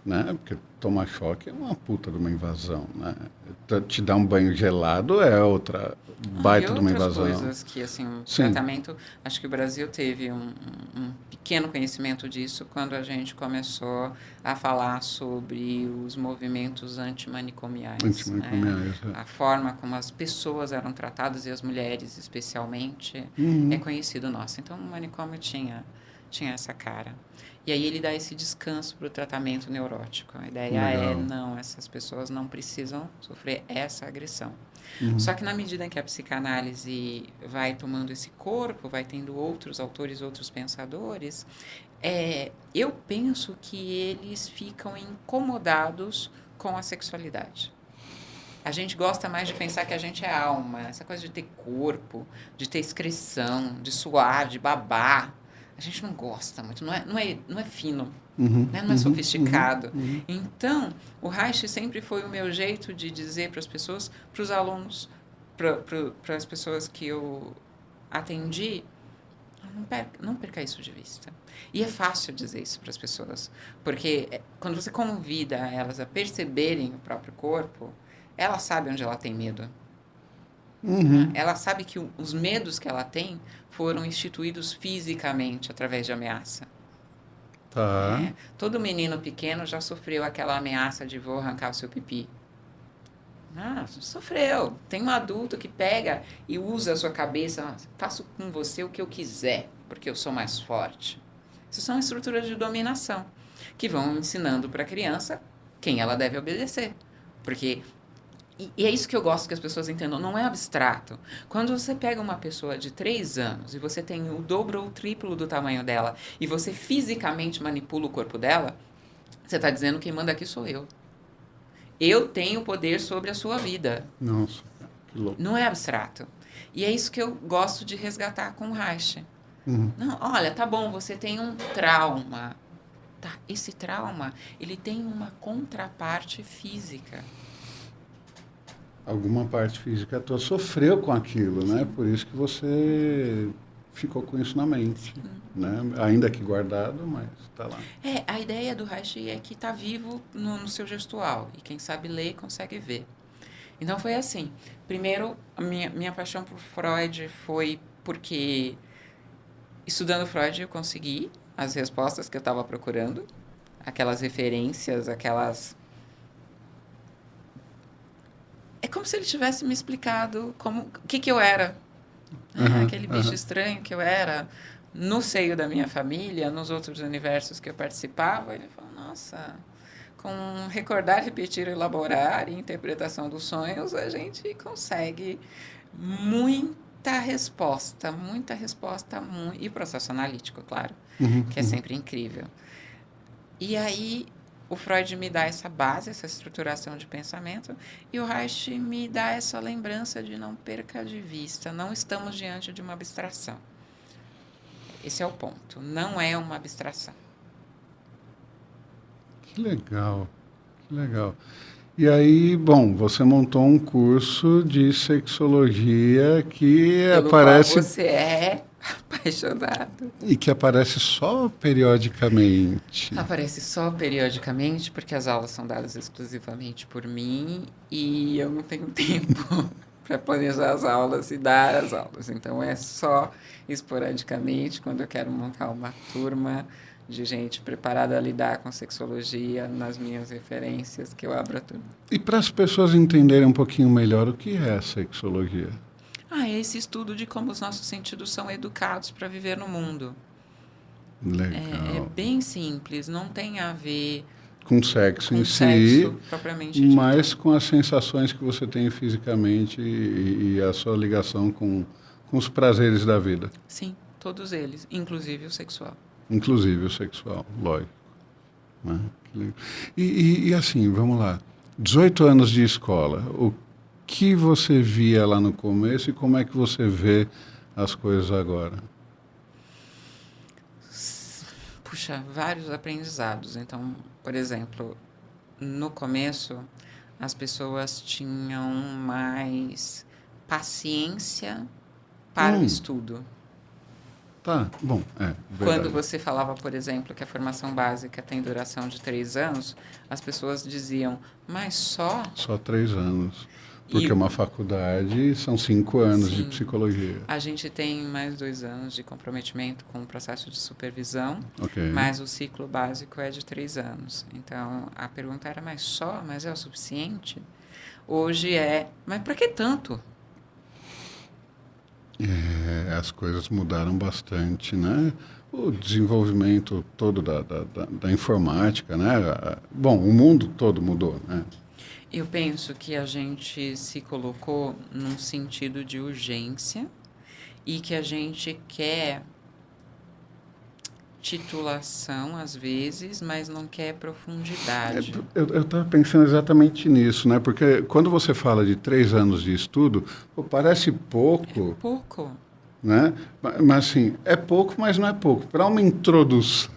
né? Porque tomar choque é uma puta de uma invasão, né? Te dar um banho gelado é outra baita de uma invasão. E outras coisas que, assim, o Sim. tratamento... Acho que o Brasil teve um pequeno conhecimento disso quando a gente começou a falar sobre os movimentos antimanicomiais. Antimanicomiais, né? A forma como as pessoas eram tratadas, e as mulheres especialmente, é conhecido nosso. Então, o manicômio tinha essa cara. E aí ele dá esse descanso para o tratamento neurótico. A ideia é, não, essas pessoas não precisam sofrer essa agressão. Só que na medida em que a psicanálise vai tomando esse corpo, vai tendo outros autores, outros pensadores, eu penso que eles ficam incomodados com a sexualidade. A gente gosta mais de pensar que a gente é alma, essa coisa de ter corpo, de ter excreção, de suar, de babar. A gente não gosta muito, não é fino, né? Não é sofisticado. Então, o Reich sempre foi o meu jeito de dizer para as pessoas, para os alunos, para as pessoas que eu atendi, não perca isso de vista. E é fácil dizer isso para as pessoas, porque quando você convida elas a perceberem o próprio corpo, ela sabe onde ela tem medo. Ela sabe que os medos que ela tem foram instituídos fisicamente através de ameaça. Tá. Todo menino pequeno já sofreu aquela ameaça de vou arrancar o seu pipi. Sofreu. Tem um adulto que pega e usa a sua cabeça, faço com você o que eu quiser, porque eu sou mais forte. Isso são estruturas de dominação que vão ensinando para a criança quem ela deve obedecer. Porque... E é isso que eu gosto que as pessoas entendam, não é abstrato. Quando você pega uma pessoa de 3 anos e você tem o dobro ou o triplo do tamanho dela e você fisicamente manipula o corpo dela, você está dizendo quem manda aqui sou eu. Eu tenho poder sobre a sua vida. Nossa, que louco. Não é abstrato. E é isso que eu gosto de resgatar com o Reich. Não, olha, tá bom, você tem um trauma. Tá, esse trauma, ele tem uma contraparte física. Alguma parte física tua sofreu com aquilo, né? Por isso que você ficou com isso na mente, né? Ainda que guardado, mas está lá. A ideia do Reich é que está vivo no seu gestual, e quem sabe ler consegue ver. Então foi assim. Primeiro, a minha paixão por Freud foi porque, estudando Freud, eu consegui as respostas que eu estava procurando, aquelas referências, aquelas... É como se ele tivesse me explicado o que eu era. Aquele bicho estranho que eu era no seio da minha família, nos outros universos que eu participava. Ele falou, nossa, com recordar, repetir, elaborar e interpretação dos sonhos, a gente consegue muita resposta. E processo analítico, claro, que é sempre incrível. E aí... O Freud me dá essa base, essa estruturação de pensamento, e o Reich me dá essa lembrança de não perca de vista. Não estamos diante de uma abstração. Esse é o ponto. Não é uma abstração. Que legal, que legal. E aí, bom, você montou um curso de sexologia que Pelo aparece... qual você é Apaixonado. E que aparece só periodicamente. Aparece só periodicamente, porque as aulas são dadas exclusivamente por mim e eu não tenho tempo para planejar as aulas e dar as aulas. Então é só esporadicamente, quando eu quero montar uma turma de gente preparada a lidar com sexologia nas minhas referências, que eu abro a turma. E para as pessoas entenderem um pouquinho melhor o que é a sexologia? É esse estudo de como os nossos sentidos são educados para viver no mundo. É Legal. bem simples, não tem a ver Com sexo com em sexo si, propriamente dito. mas com as sensações que você tem fisicamente e a sua ligação com os prazeres da vida, Sim, todos eles, inclusive o sexual. inclusive o sexual, lógico. Né? Que legal. E assim, vamos lá. 18 anos de escola, o que você via lá no começo e como é que você vê as coisas agora? Puxa, vários aprendizados. Então, por exemplo, no começo, as pessoas tinham mais paciência para o Hum, estudo. tá, bom, Quando verdade. você falava, por exemplo, que a formação básica tem duração de 3 anos, as pessoas diziam, mas só? Só 3 anos. Porque E uma faculdade são 5 anos de sim, psicologia. a gente tem mais 2 anos de comprometimento com o processo de supervisão, Ok. mas o ciclo básico é de 3 anos. Então, a pergunta era, mas só? Mas é o suficiente? Hoje é, mas para que tanto? As coisas mudaram bastante, né? O desenvolvimento todo da informática, né? Bom, o mundo todo mudou, né? Eu penso que a gente se colocou num sentido de urgência e que a gente quer titulação às vezes, mas não quer profundidade. Eu estava pensando exatamente nisso, né? Porque quando você fala de 3 anos de estudo, pô, parece pouco, Pouco. né? Mas assim, é pouco, mas não é pouco. Para uma introdução,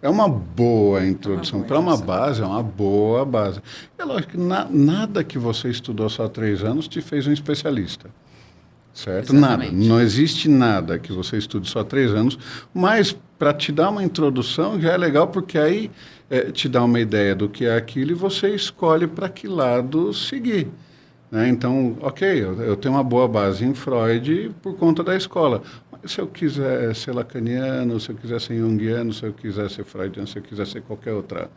é uma boa É uma introdução. boa Para uma introdução. base, é uma boa base. É lógico que nada que você estudou só 3 anos te fez um especialista. Certo? Nada. Exatamente. Não existe nada que você estude só 3 anos, mas para te dar uma introdução já é legal, porque aí te dá uma ideia do que é aquilo e você escolhe para que lado seguir. Né? Então, ok, eu tenho uma boa base em Freud por conta da escola. Mas se eu quiser ser lacaniano, se eu quiser ser junguiano, se eu quiser ser freudiano, se eu quiser ser qualquer outra,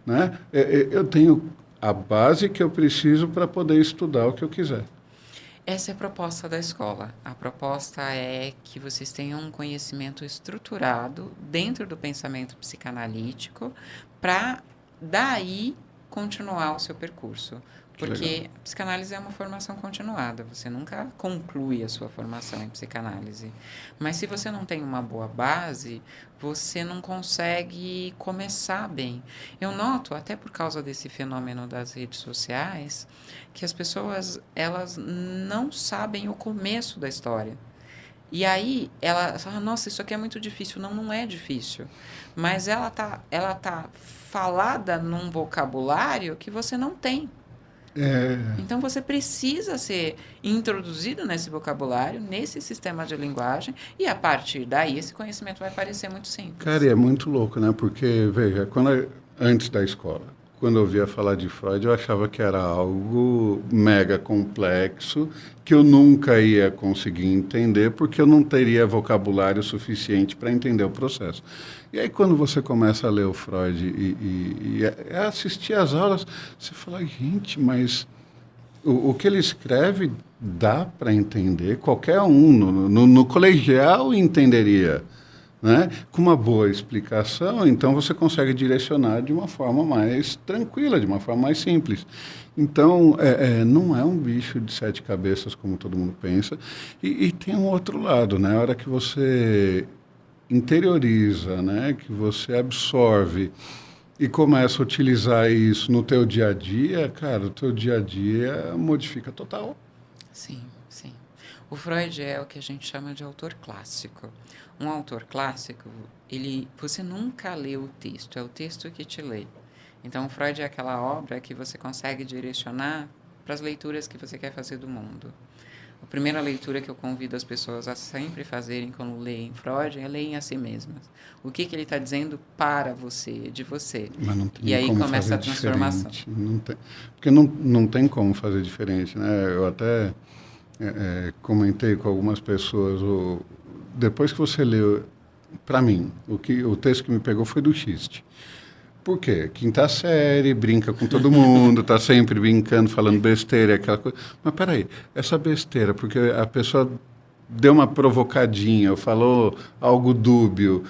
né? Eu tenho a base que eu preciso para poder estudar o que eu quiser. Essa é a proposta da escola. A proposta é que vocês tenham um conhecimento estruturado dentro do pensamento psicanalítico para daí continuar o seu percurso. Que legal. Porque a psicanálise é uma formação continuada, você nunca conclui a sua formação em psicanálise. Mas se você não tem uma boa base, você não consegue começar bem. Eu noto, até por causa desse fenômeno das redes sociais, que as pessoas elas não sabem o começo da história. E aí ela fala, nossa, isso aqui é muito difícil. Não, não é difícil. Mas ela tá falada num vocabulário que você não tem. É, Então você precisa ser introduzido nesse vocabulário, nesse sistema de linguagem, e a partir daí esse conhecimento vai parecer muito cara, e simples. é muito louco, né? Porque, veja, antes da escola, quando eu ouvia falar de Freud, eu achava que era algo mega complexo, que eu nunca ia conseguir entender, porque eu não teria vocabulário suficiente para entender o processo. E aí, quando você começa a ler o Freud e assistir às aulas, você fala, gente, mas o que ele escreve dá para entender, qualquer um no colegial entenderia, né? Com uma boa explicação, então você consegue direcionar de uma forma mais tranquila, de uma forma mais simples. Então, não é um bicho de 7 cabeças, como todo mundo pensa, e tem um outro lado, né? A hora que você interioriza, né? Que você absorve e começa a utilizar isso no teu dia a dia, cara, o teu dia a dia modifica total. Sim, sim. O Freud é o que a gente chama de autor clássico. Um autor clássico, você nunca lê o texto, é o texto que te lê. Então, Freud é aquela obra que você consegue direcionar para as leituras que você quer fazer do mundo. A primeira leitura que eu convido as pessoas a sempre fazerem quando leem Freud é leem a si mesmas. O que ele está dizendo para você, de você. Mas não tem e aí como começa fazer a transformação. Não tem, porque não tem como fazer diferente, né? Eu até comentei com algumas pessoas, depois que você leu, para mim, o texto que me pegou foi do Xiste. Por quê? Quinta série, brinca com todo mundo, tá sempre brincando, falando besteira, aquela coisa. Mas peraí, essa besteira, porque a pessoa deu uma provocadinha, falou algo dúbio,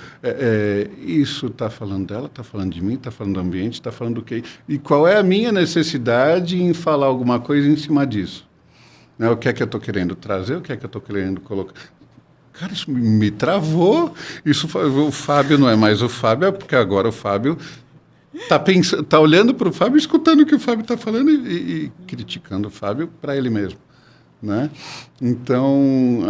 isso está falando dela, está falando de mim, está falando do ambiente, está falando do quê? E qual é a minha necessidade em falar alguma coisa em cima disso? Né? O que é que eu estou querendo trazer, o que é que eu estou querendo colocar? Cara, isso me travou. O Fábio não é mais o Fábio, porque agora o Fábio tá olhando para o Fábio, escutando o que o Fábio está falando e criticando o Fábio para ele mesmo, né? Então,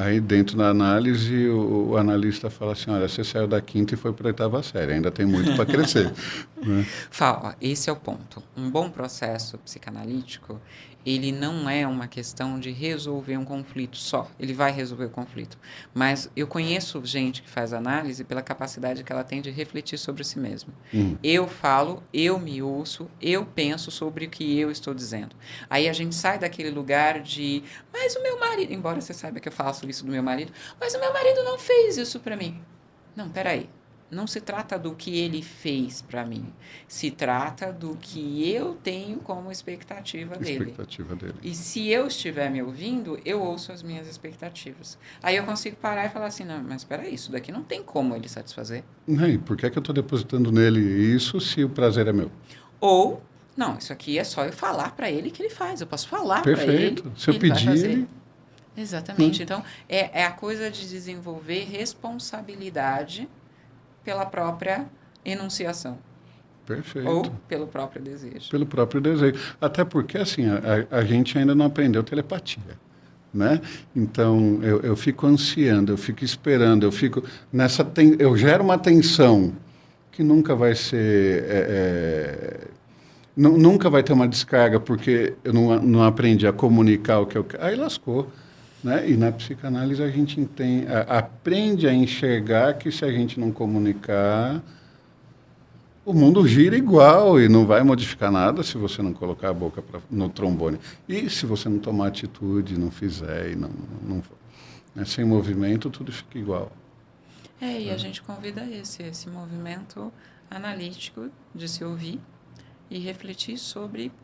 aí dentro da análise, o analista fala assim, olha, você saiu da quinta e foi para a oitava série, ainda tem muito para crescer. Né? Fala, esse é o ponto. Um bom processo psicanalítico, ele não é uma questão de resolver um conflito só. Ele vai resolver o conflito. Mas eu conheço gente que faz análise pela capacidade que ela tem de refletir sobre si mesma. Eu falo, eu me ouço, eu penso sobre o que eu estou dizendo. Aí a gente sai daquele lugar de, mas o meu marido, embora você saiba que eu faço isso do meu marido, mas o meu marido não fez isso para mim. Não, peraí. Não se trata do que ele fez para mim. Se trata do que eu tenho como expectativa dele. E se eu estiver me ouvindo, eu ouço as minhas expectativas. Aí eu consigo parar e falar assim, não, mas espera aí, isso daqui não tem como ele satisfazer. Não, por que eu estou depositando nele isso se o prazer é meu? Ou, não, isso aqui é só eu falar para ele que ele faz. Eu posso falar para ele. Perfeito. Se eu pedir, ele... Exatamente. Então, é a coisa de desenvolver responsabilidade pela própria enunciação. Perfeito. Ou pelo próprio desejo. Pelo próprio desejo. Até porque, assim, a gente ainda não aprendeu telepatia, né? Então, eu fico ansiando, eu fico esperando, eu fico nessa... eu gero uma tensão que nunca vai ser... nunca vai ter uma descarga, porque eu não aprendi a comunicar o que eu quero. Aí lascou. Né? E na psicanálise a gente aprende a enxergar que se a gente não comunicar, o mundo gira igual e não vai modificar nada se você não colocar a boca no trombone. E se você não tomar atitude, não fizer, e sem movimento, tudo fica igual. E a gente convida esse movimento analítico de se ouvir e refletir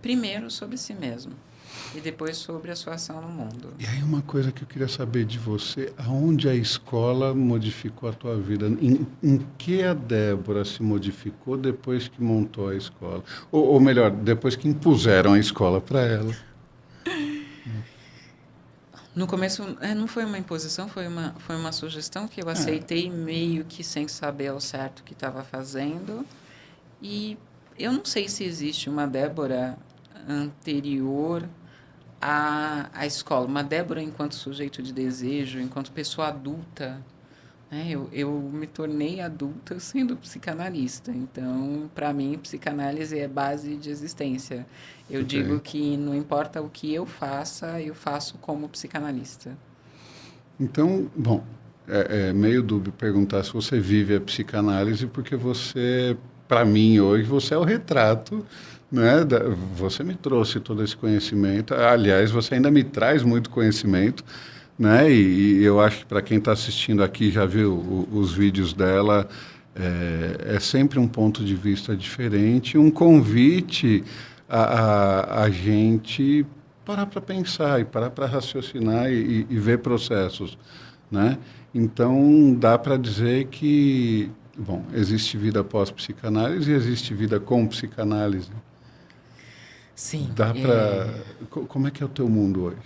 primeiro sobre si mesmo. E depois sobre a sua ação no mundo. E aí uma coisa que eu queria saber de você, aonde a escola modificou a tua vida? Em que a Débora se modificou depois que montou a escola? Ou melhor, depois que impuseram a escola para ela? No começo, não foi uma imposição, foi uma sugestão que eu aceitei meio que sem saber ao certo o que estava fazendo. E eu não sei se existe uma Débora anterior à escola. Uma Débora enquanto sujeito de desejo, enquanto pessoa adulta. Né? Eu me tornei adulta sendo psicanalista. Então, para mim, psicanálise é base de existência. Eu digo que não importa o que eu faça, eu faço como psicanalista. Então, bom, é meio dúbio perguntar se você vive a psicanálise, porque você, para mim, hoje, você é o retrato... Né? Você me trouxe todo esse conhecimento, aliás, você ainda me traz muito conhecimento, né? E eu acho que para quem está assistindo aqui já viu os vídeos dela, é sempre um ponto de vista diferente, um convite a gente parar para pensar e parar para raciocinar e ver processos, né? Então dá para dizer que, bom, existe vida pós-psicanálise e existe vida com psicanálise. Sim. Dá para... Como é que é o teu mundo hoje?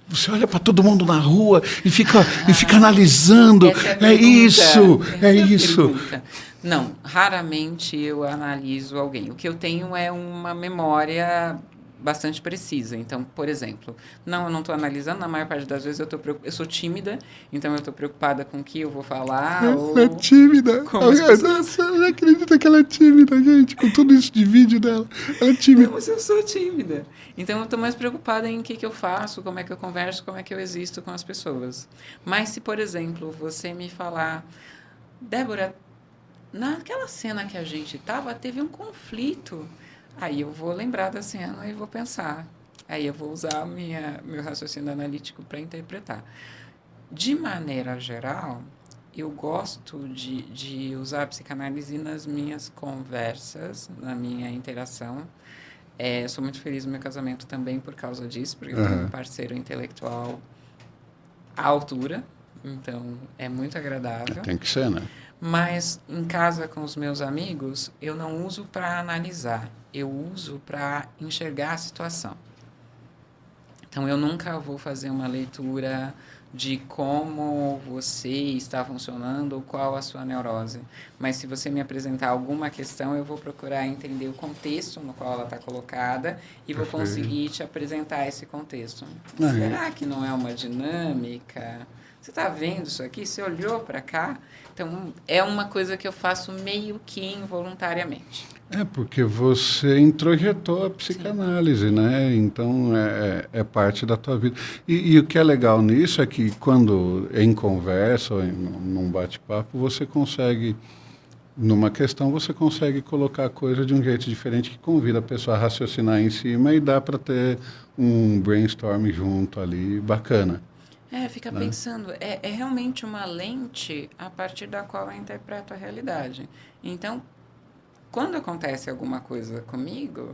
Você olha para todo mundo na rua e fica analisando. Isso. Não, raramente eu analiso alguém. O que eu tenho é uma memória bastante precisa. Então, por exemplo, eu não estou analisando, na maior parte das vezes eu sou tímida, então eu estou preocupada com o que eu vou falar. Ela é tímida. Você não acredita que ela é tímida, gente, com tudo isso de vídeo dela. Ela é tímida. Não, mas eu sou tímida. Então, eu estou mais preocupada em o que eu faço, como é que eu converso, como é que eu existo com as pessoas. Mas se, por exemplo, você me falar, Débora, naquela cena que a gente estava, teve um conflito. Aí eu vou lembrar da cena e vou pensar. Aí eu vou usar meu raciocínio analítico para interpretar. De maneira geral, eu gosto de usar a psicanálise nas minhas conversas, na minha interação. Sou muito feliz no meu casamento também por causa disso, porque eu tenho um parceiro intelectual à altura. Então, é muito agradável. Tem que ser, né? Mas em casa com os meus amigos, eu não uso para analisar, eu uso para enxergar a situação. Então, eu nunca vou fazer uma leitura de como você está funcionando ou qual a sua neurose. Mas se você me apresentar alguma questão, eu vou procurar entender o contexto no qual ela está colocada e vou conseguir te apresentar esse contexto. Será que não é uma dinâmica? Você está vendo isso aqui? Você olhou para cá? Então, é uma coisa que eu faço meio que involuntariamente. Porque você introjetou a psicanálise, né? Então, é parte da tua vida. E o que é legal nisso é que quando em conversa ou num bate-papo, você consegue, numa questão, você consegue colocar a coisa de um jeito diferente que convida a pessoa a raciocinar em cima e dá para ter um brainstorm junto ali, bacana. Fica pensando, é realmente uma lente a partir da qual eu interpreto a realidade. Então, quando acontece alguma coisa comigo,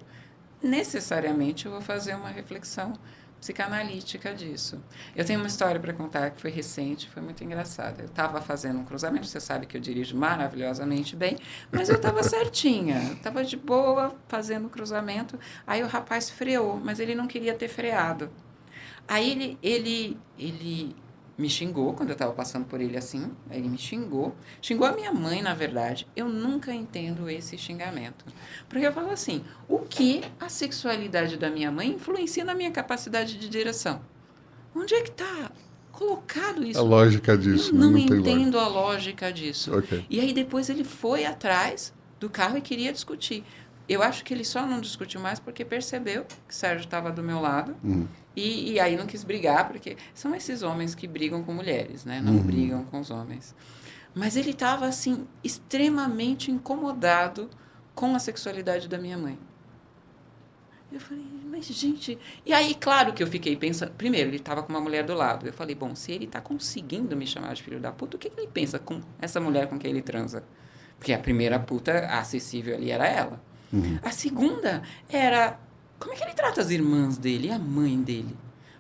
necessariamente eu vou fazer uma reflexão psicanalítica disso. Eu tenho uma história para contar que foi recente, foi muito engraçada. Eu estava fazendo um cruzamento, você sabe que eu dirijo maravilhosamente bem, mas eu estava certinha, estava de boa fazendo o cruzamento, aí o rapaz freou, mas ele não queria ter freado. Aí ele me xingou quando eu estava passando por ele assim. Aí ele me xingou a minha mãe, na verdade. Eu nunca entendo esse xingamento. Porque eu falo assim, o que a sexualidade da minha mãe influencia na minha capacidade de direção? Onde é que está colocado isso? A lógica disso. Eu não entendo a lógica disso. Okay. E aí depois ele foi atrás do carro e queria discutir. Eu acho que ele só não discutiu mais porque percebeu que Sérgio estava do meu lado. E aí não quis brigar, porque são esses homens que brigam com mulheres, né? Não brigam com os homens. Mas ele estava, assim, extremamente incomodado com a sexualidade da minha mãe. Eu falei, mas gente... E aí, claro que eu fiquei pensando... Primeiro, ele estava com uma mulher do lado. Eu falei, bom, se ele está conseguindo me chamar de filho da puta, o que ele pensa com essa mulher com quem ele transa? Porque a primeira puta acessível ali era ela. A segunda era... Como é que ele trata as irmãs dele e a mãe dele?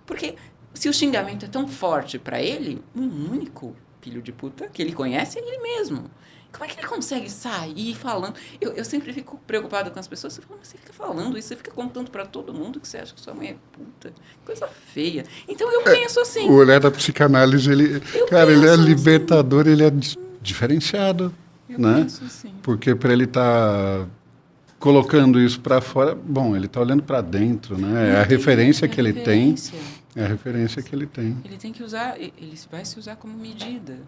Porque se o xingamento é tão forte para ele, um único filho de puta que ele conhece é ele mesmo. Como é que ele consegue sair falando? Eu sempre fico preocupada com as pessoas. Você fica falando isso, você fica contando para todo mundo que você acha que sua mãe é puta. Coisa feia. Então eu penso assim. O olhar da psicanálise, ele é libertador, ele é diferenciado. Eu né? penso assim. Porque para ele estar colocando isso para fora, bom, ele está olhando para dentro, né? É a referência que ele tem. É a referência que ele tem. Ele tem que usar, ele vai se usar como medida.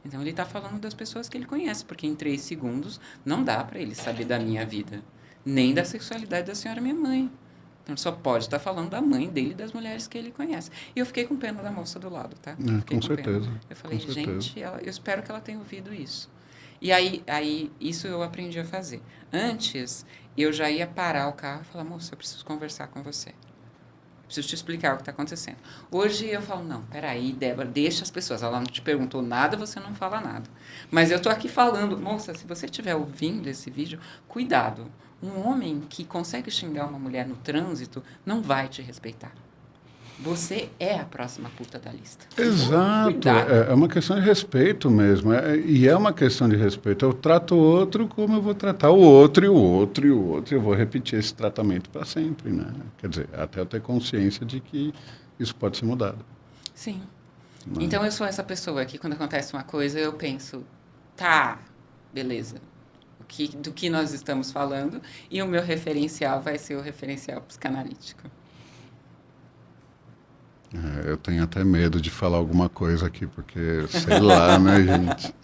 Então, ele está falando das pessoas que ele conhece, porque em 3 segundos não dá para ele saber da minha vida, nem da sexualidade da senhora minha mãe. Então, ele só pode estar falando da mãe dele e das mulheres que ele conhece. E eu fiquei com pena da moça do lado, tá? Com certeza. Eu falei, gente, eu espero que ela tenha ouvido isso. E aí, isso eu aprendi a fazer. Antes, eu já ia parar o carro e falar, moça, eu preciso conversar com você. Preciso te explicar o que está acontecendo. Hoje eu falo, não, peraí, Débora, deixa as pessoas. Ela não te perguntou nada, você não fala nada. Mas eu estou aqui falando, moça, se você estiver ouvindo esse vídeo, cuidado. Um homem que consegue xingar uma mulher no trânsito não vai te respeitar. Você é a próxima puta da lista. Exato. É uma questão de respeito mesmo. E é uma questão de respeito. Eu trato o outro como eu vou tratar o outro, e o outro, e o outro. Eu vou repetir esse tratamento para sempre, né? Quer dizer, até eu ter consciência de que isso pode ser mudado. Sim. Então, eu sou essa pessoa que, quando acontece uma coisa, eu penso, tá, beleza. O do que nós estamos falando, e o meu referencial vai ser o referencial psicanalítico. Eu tenho até medo de falar alguma coisa aqui, porque sei lá, né, gente?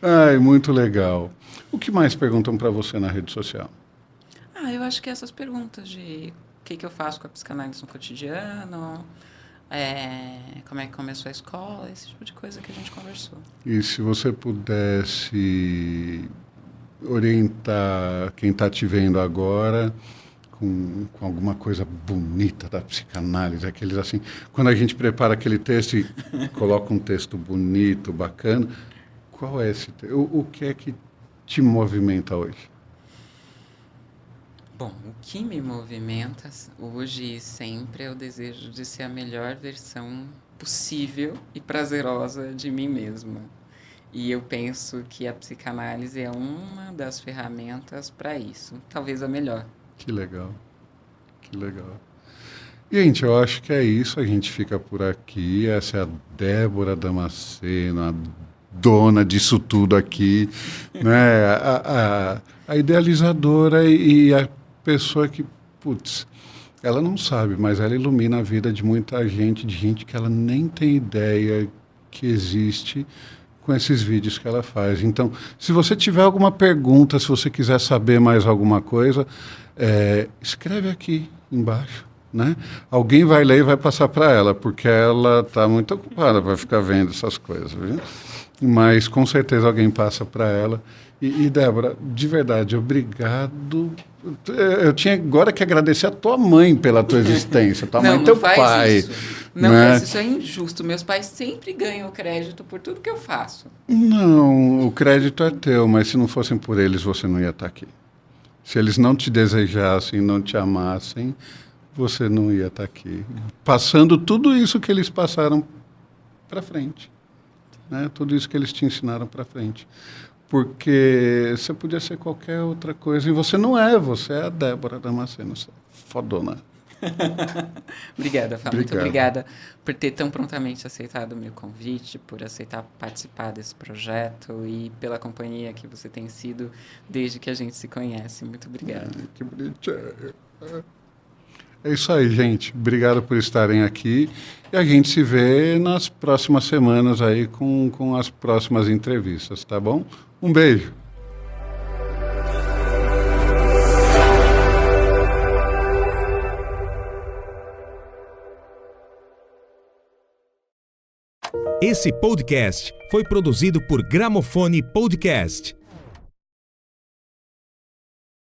Ai, muito legal. O que mais perguntam para você na rede social? Eu acho que essas perguntas de o que eu faço com a psicanálise no cotidiano, como é que começou a escola, esse tipo de coisa que a gente conversou. E se você pudesse orientar quem está te vendo agora com alguma coisa bonita da psicanálise, aqueles assim, quando a gente prepara aquele texto e coloca um texto bonito, bacana, qual é esse texto? O que é que te movimenta hoje? Bom, o que me movimenta hoje e sempre é o desejo de ser a melhor versão possível e prazerosa de mim mesma. E eu penso que a psicanálise é uma das ferramentas para isso, talvez a melhor. Que legal, que legal. Gente, eu acho que é isso, a gente fica por aqui. Essa é a Débora Damasceno, a dona disso tudo aqui, né? A idealizadora e a pessoa que, putz, ela não sabe, mas ela ilumina a vida de muita gente, de gente que ela nem tem ideia que existe com esses vídeos que ela faz. Então, se você tiver alguma pergunta, se você quiser saber mais alguma coisa, escreve aqui embaixo, né? Alguém vai ler e vai passar para ela, porque ela está muito ocupada para ficar vendo essas coisas, viu? Mas com certeza alguém passa para ela. E Débora, de verdade, obrigado. Eu tinha agora que agradecer a tua mãe pela tua existência, tua mãe e teu pai. Isso. Não faz isso, é injusto. Meus pais sempre ganham crédito por tudo que eu faço. Não, o crédito é teu, mas se não fossem por eles, você não ia estar aqui. Se eles não te desejassem, não te amassem, você não ia estar aqui. Passando tudo isso que eles passaram para frente. Né? Tudo isso que eles te ensinaram para frente. Porque você podia ser qualquer outra coisa. E você não é, você é a Débora Damasceno. Você é fodona. Obrigada, Fá. Muito obrigada por ter tão prontamente aceitado o meu convite, por aceitar participar desse projeto e pela companhia que você tem sido desde que a gente se conhece. Muito obrigada. Que bonitinho. É isso aí, gente. Obrigado por estarem aqui. E a gente se vê nas próximas semanas aí com as próximas entrevistas, tá bom? Um beijo. Esse podcast foi produzido por Gramofone Podcast.